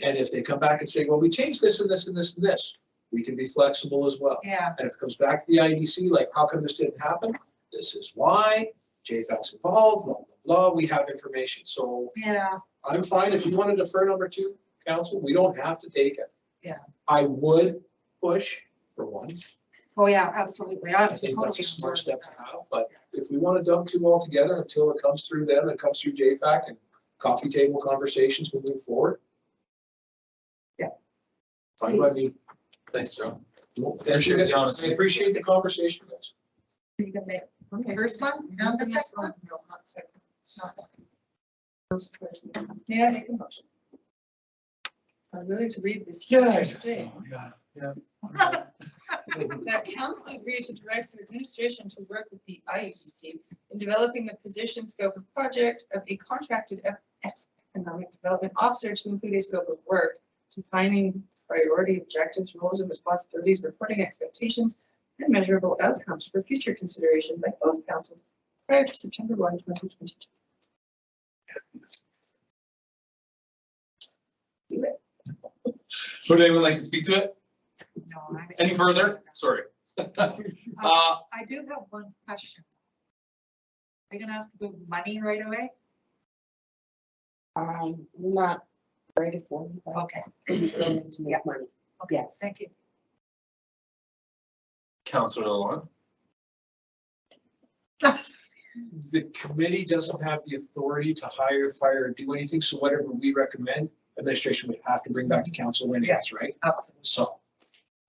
And if they come back and say, well, we changed this and this and this and this, we can be flexible as well. Yeah, And if it comes back to the IDC, like, how come this didn't happen? This is why, JFAC's involved, blah, blah, blah, we have information. So yeah, I'm fine. If you want to defer number 2, council, we don't have to take it. Yeah. I would push for 1. oh yeah, absolutely. I I'm think totally that's a on smart board step with to that. have, but if we want to dump 2 all together until it comes through them and comes through JFAC and coffee table conversations moving forward. Yeah. Fine by me. Thanks, John. Appreciate the honesty. I appreciate the conversation, guys. You can make the first one and the second one. No, not second. Not that. First question. May I make a motion? I'm willing to read this. huge thing. Yeah. That council agreed to direct the administration to work with the IUTC in developing the position scope of project of a contracted economic development officer to include a scope of work, defining priority objectives, roles and responsibilities, reporting expectations, and measurable outcomes for future consideration by both councils prior to September 1, 2022. Would anyone like to speak to it? No, I- Any further? Sorry. I do have one question. Are you gonna have to move money right away? I'm not ready for it. but Okay, we still need to make money. Yes. thank you. Councilor Lalonde? The committee doesn't have the authority to hire, fire, or do anything, so whatever we recommend, administration would have to bring back to council when it is, right? So.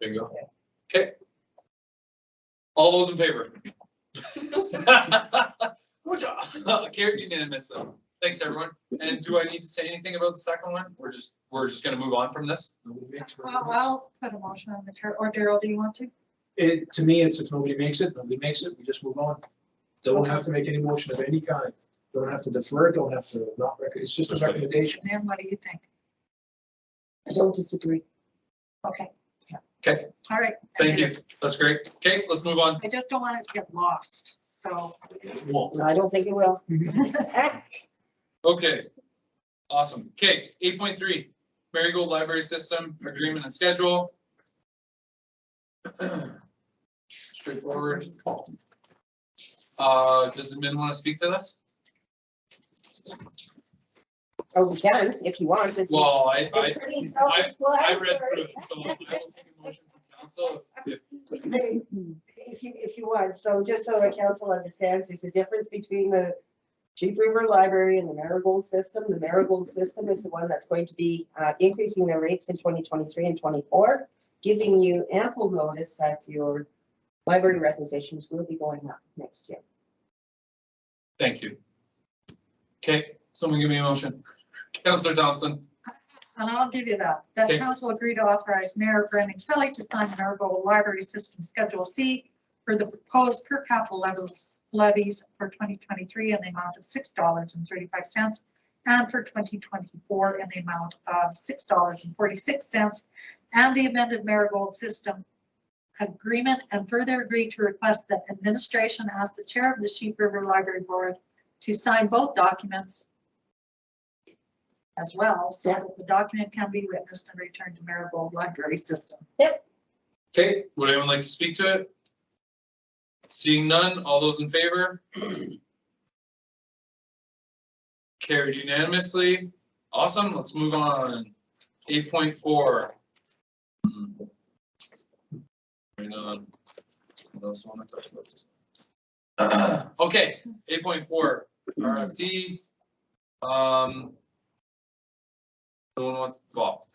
There you go. Okay. All those in favor? Good job. Carried unanimously. Thanks, everyone. And do I need to say anything about the second one? We're just gonna move on from this? I'll put a motion on the chair, or Daryl, do you want to? To me, it's if nobody makes it, we just move on. Don't have to make any motion of any kind. Don't have to defer, don't have to not, it's just a recommendation. Dan, what do you think? I don't disagree. Okay. Okay, All right. thank you. That's great. Okay, let's move on. I just don't want it to get lost, so. No, I don't think it will. Okay, awesome. Okay, 8.3, Marigold Library System Agreement and Schedule. Straightforward. Does the admin want to speak to this? Oh, we can, if you want. It's- Well, it's pretty I read self-explanatory. through it, so I will take a motion from council if If you want, so just so the council understands, there's a difference between the Chief River Library and the Marigold system. The Marigold system is the one that's going to be increasing their rates in 2023 and 24, giving you ample notice that your library requisitions will be going up next year. Thank you. Okay, someone give me a motion. Councilor Thompson. And I'll give you that. That Okay. council agreed to authorize Mayor Brandon Kelly to sign the Marigold Library System Schedule C for the proposed per capita levies for 2023 in the amount of $6.35 and for 2024 in the amount of $6.46, and the amended Marigold System Agreement, and further agreed to request that administration ask the chair of the Sheep River Library Board to sign both documents as well, so that the document can be witnessed and returned to Marigold Library System. Okay, would anyone like to speak to it? Seeing none, all those in favor? Carried unanimously. Awesome, let's move on. 8.4. Hang on. What else do I want to talk about? Okay, 8.4, RFP. No one wants, well,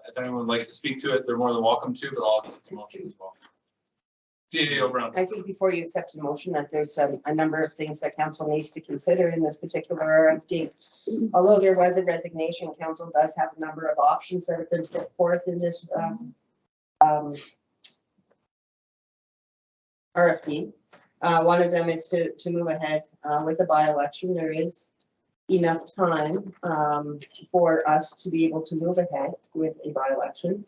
if anyone would like to speak to it, they're more than welcome to, but I'll make the motion as well. CAO Brown. I think before you accept the motion that there's a number of things that council needs to consider in this particular RFP. Although there was a resignation, council does have a number of options that have been put forth in this RFP. One of them is to move ahead with a by-election. There is enough time for us to be able to move ahead with a by-election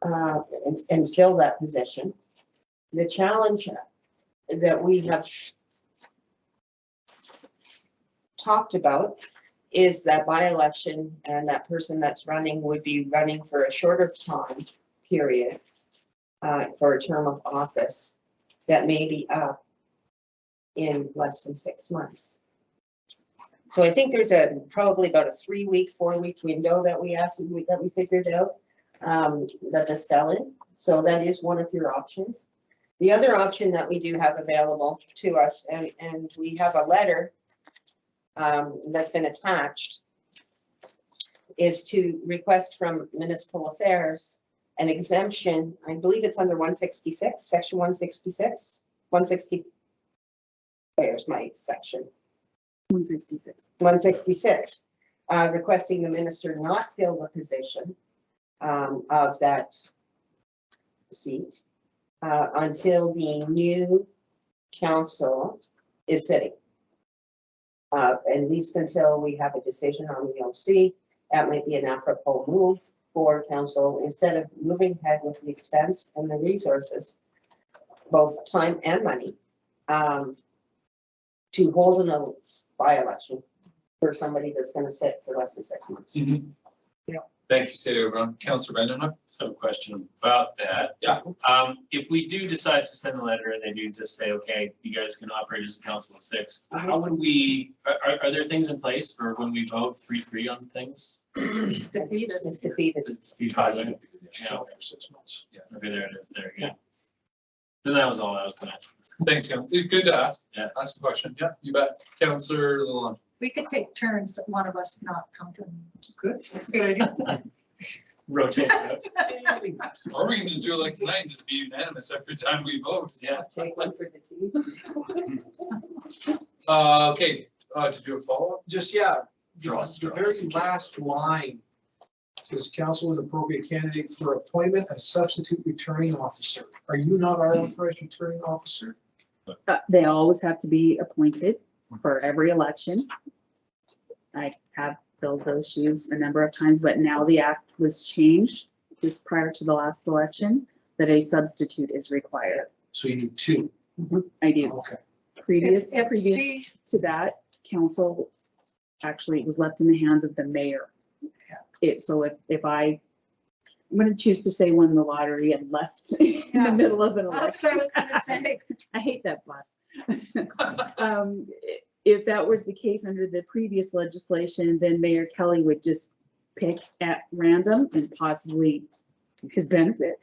and fill that position. The challenge that we have talked about is that by-election, and that person that's running would be running for a shorter time period for a term of office that may be up in less than 6 months. So I think there's probably about a 3-week, 4-week window that we figured out that this fell in. So that is one of your options. The other option that we do have available to us, and we have a letter that's been attached, is to request from Municipal Affairs an exemption. I believe it's under 166, section 166, 160. There's my section. 166. 166, requesting the minister not fill the position of that seat until the new council is sitting. At least until we have a decision on the OC, that might be an apropos move for council, instead of moving ahead with the expense and the resources, both time and money, to hold a by-election for somebody that's gonna sit for less than 6 months. Thank you, City of Brown. Councilor Vandenhoek? So question about that. Yeah. If we do decide to send a letter and they do just say, okay, you guys can operate as a council of six, how would we, are there things in place for when we vote 3-3 on things? Defeated. It's defeated. Few positive. Yeah, For 6 months. okay, there it is, there, yeah. Then that was all I was gonna. Thanks, Council. Good to ask. Yeah. Ask a question. Yeah, you bet. Councilor Lalonde. We could take turns that one of us not come to. Good. Good idea. Rotate out. Or we can just do it like tonight, and just be unanimous every time we vote. Yeah. Take one for the team. Okay, to do a follow-up? Just, yeah, Draw the straws. very last line says council is appropriate candidate for appointment as substitute returning officer. Are you not our authorized returning officer? They always have to be appointed for every election. I have filled those shoes a number of times, but now the act was changed just prior to the last election, that a substitute is required. So you need 2. I do. Okay. Previous If she, to that, council, actually, it was left in the hands of the mayor. So if I'm gonna choose to say won the lottery and left in Yeah. the middle of an that's election. what I was gonna say. I hate that bus. If that was the case under the previous legislation, then Mayor Kelly would just pick at random and possibly to his benefit,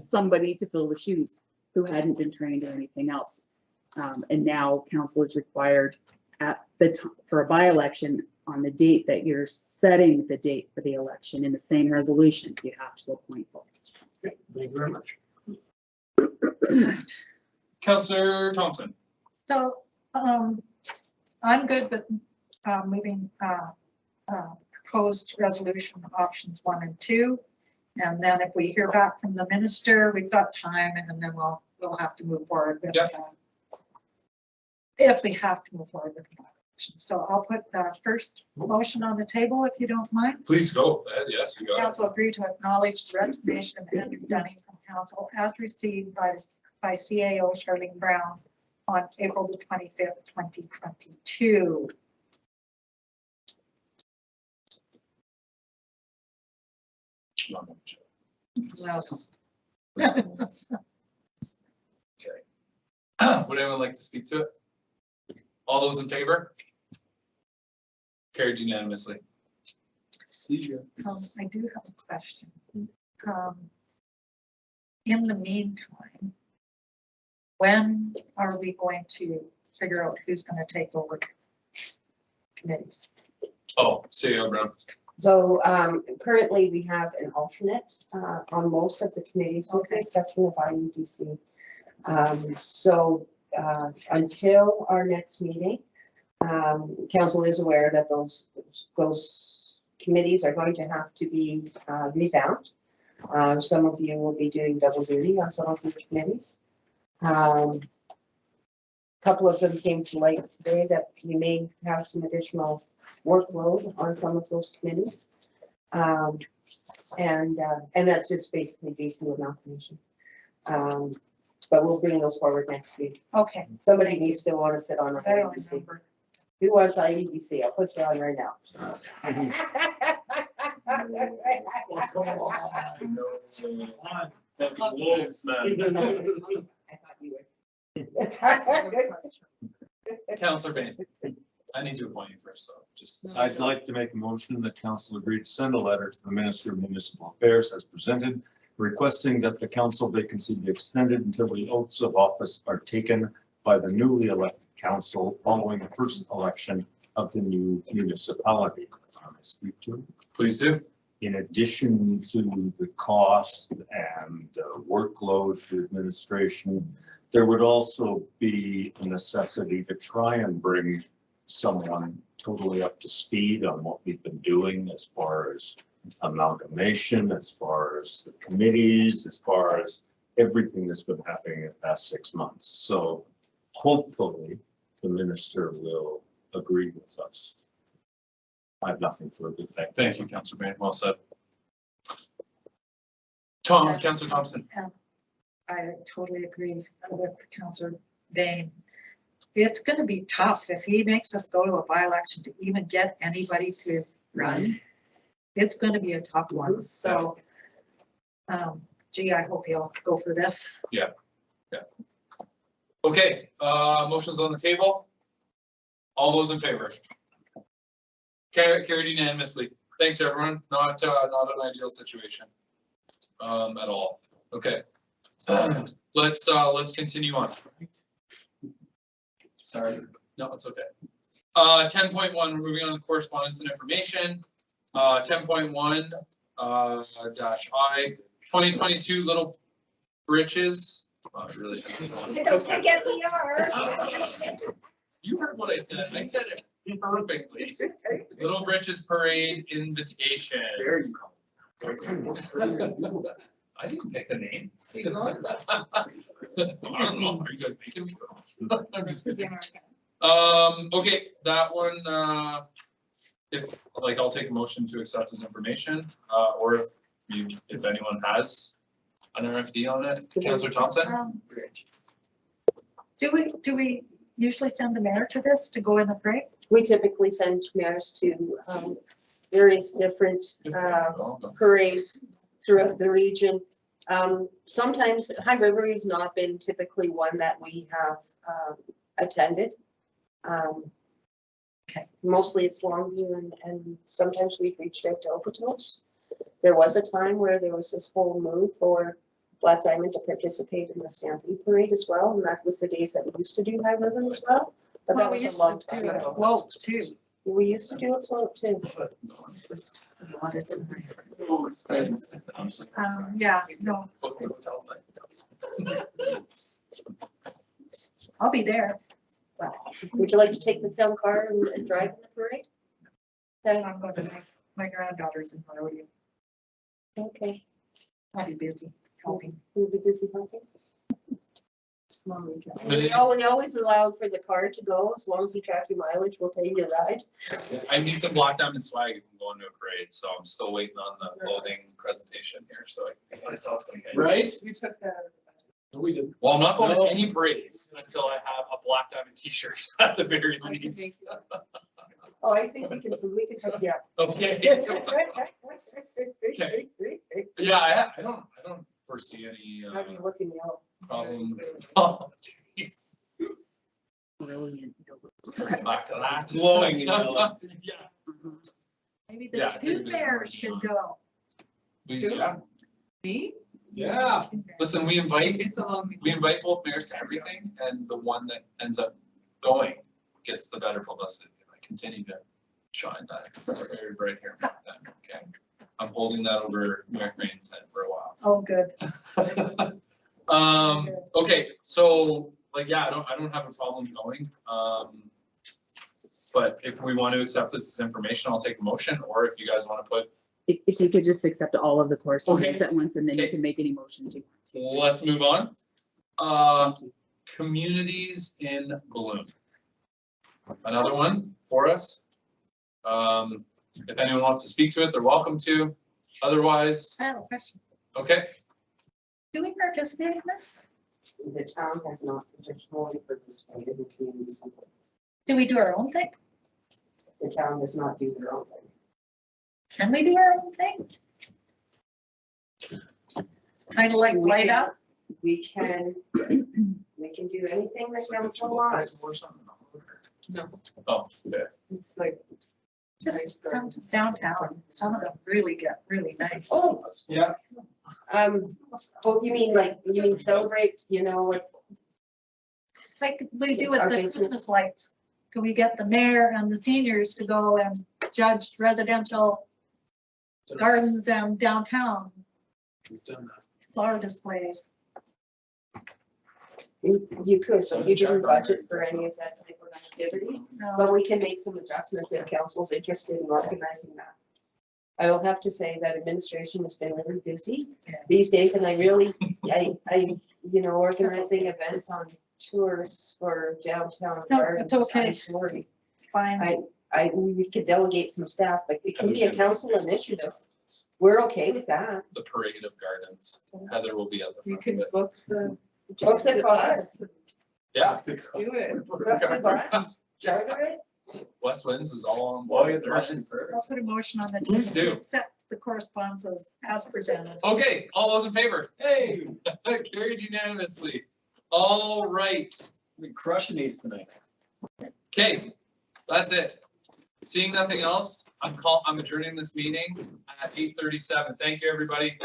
somebody to fill the shoes who hadn't been trained or anything else. And now council is required at the time for a by-election on the date that you're setting the date for the election in the same resolution, you have to appoint both. Thank you very much. Councilor Thompson. So, I'm good with, moving, proposed resolution options 1 and 2. And then if we hear back from the minister, we've got time, and then we'll have to move forward with, Yep. if we have to move forward with the election. So I'll put the first motion on the table, if you don't mind. Please go ahead. Yes, you got it. Council agree to acknowledge the resignation of Andrew Dunning from council as received by CAO Charlene Brown on April the 25th, 2022. Would anyone like to speak to it? All those in favor? Carried unanimously. I do have a question. In the meantime, when are we going to figure out who's going to take over committees? Oh, City of Brown. So currently we have an alternate on most of the committees with the exception of IUDC. So until our next meeting, council is aware that those committees are going to have to be revamped. Some of you will be doing double duty on some of the committees. Couple of them came to light today that we may have some additional workload on some of those committees. And that's just basically due to amalgamation. But we'll bring those forward next week. Okay. Somebody needs to want to sit on I don't IUDC. remember. Who wants IUDC? I'll put you on right now. That'd be wolves, man. I thought you would. Councilor Bain. I need to appoint you first, so just. I'd like to make a motion that council agree to send a letter to the Minister of Municipal Affairs as presented, requesting that the council vacancy be extended until the oaths of office are taken by the newly elected council following the first election of the new municipality. If I may speak to it. Please do. In addition to the cost and workload to administration, there would also be a necessity to try and bring someone totally up to speed on what we've been doing as far as amalgamation, as far as the committees, as far as everything that's been happening in the past 6 months. So hopefully the minister will agree with us. I have nothing further. Thank you, Councillor Bain. Well said. Councillor Thompson. I totally agree with Councillor Bain. It's gonna be tough if he makes us go to a by-election to even get anybody to run. It's gonna be a tough one, so. Gee, I hope he'll go for this. Okay, motion's on the table. All those in favor? Carried unanimously. Thanks, everyone. Not an ideal situation. At all. Okay. Let's continue on. Sorry. No, it's okay. 10.1, we're moving on to correspondence and information. 10.1 dash I, 2022 Little Britches. Really. Don't forget we are. You heard what I said. I said it perfectly. Little Britches Parade invitation. There you go. I didn't pick the name. I don't know. Are you guys making me go? I'm just kidding. Okay, that one, I'll take a motion to accept his information, or if anyone has an RFD on it. Councillor Thompson? Do we usually send the mayor to this to go in the parade? We typically send mayors to various different parades throughout the region. Sometimes High River has not been typically one that we have attended. Mostly it's Longview and sometimes we've reached out to Okotoks. There was a time where there was this whole move for Black Diamond to participate in the Stampede Parade as well, and that was the days that we used to do High River as well. But that was a long time ago. Float too. We used to do a float too. Yeah, no, I'll be there. Would you like to take the town car and drive in the parade? Okay. I'm going to my granddaughter's in Monrovia. Okay. I'll be busy helping. You'll be busy helping. Slowly. We always allow for the car to go, as long as you track your mileage, we'll pay you a ride. I need some Black Diamond swag if I'm going to a parade, so I'm still waiting on the clothing presentation here, so I can get myself some. Right? We took that. We did. Well, I'm not going to any parades until I have a Black Diamond t-shirt at the very least. Oh, I think we can hook you up. Okay. Yeah, I don't foresee any How do you look in yellow? problem. Oh, jeez. Brilliant. Back to that. Glowing in yellow. Yeah. Maybe the Yeah, two mayors should go. Yeah. Me? Yeah. Listen, we invite It's a long. both mayors to everything, and the one that ends up going gets the better publicity. I continue to shine that very bright here. Okay, I'm holding that over Mayor Crane's head for a while. Oh, good. Okay, so I don't have a problem going. But if we want to accept this as information, I'll take a motion, or if you guys want to put, If you could just accept all of the correspondence Okay. at once, and then you Okay. can make any motions you want to. let's move on. Communities in Bloom. Another one for us. If anyone wants to speak to it, they're welcome to. Otherwise, I have a question. okay, Do we participate in this? The town has not traditionally participated in community something. Do we do our own thing? The town does not do their own thing. Can we do our own thing? Kind of like light up? We can do anything that council wants. No, oh, okay. it's like. Just some downtown. Some of them really get really nice. Oh, Yeah. oh, you mean celebrate, like, Like we do with Our the business. Christmas lights. Can we get the mayor and the seniors to go and judge residential gardens and downtown We've done that. flower displays? you could, so you didn't budget for any of that type of activity, No. but we can make some adjustments if council's interested in organizing that. I will have to say that administration has been really busy these days, and I really Organizing events on tours for downtown. No, gardens, it's okay. I'm sorry. It's fine. We could delegate some staff, but it can be a council initiative. We're okay with that. The parade of gardens. Heather will be at the You front of can it. book the. Books the cars. Yeah. Do it. Book the bus, charter it. West Winds is all on Well, board. you're rushing for. I'll put a motion on the. Please do. to accept the correspondences as presented. Okay, all those in favor? Hey, carried unanimously. All right. We're crushing these tonight. Okay, that's it. Seeing nothing else, I'm adjourning this meeting at 8:37. Thank you, everybody.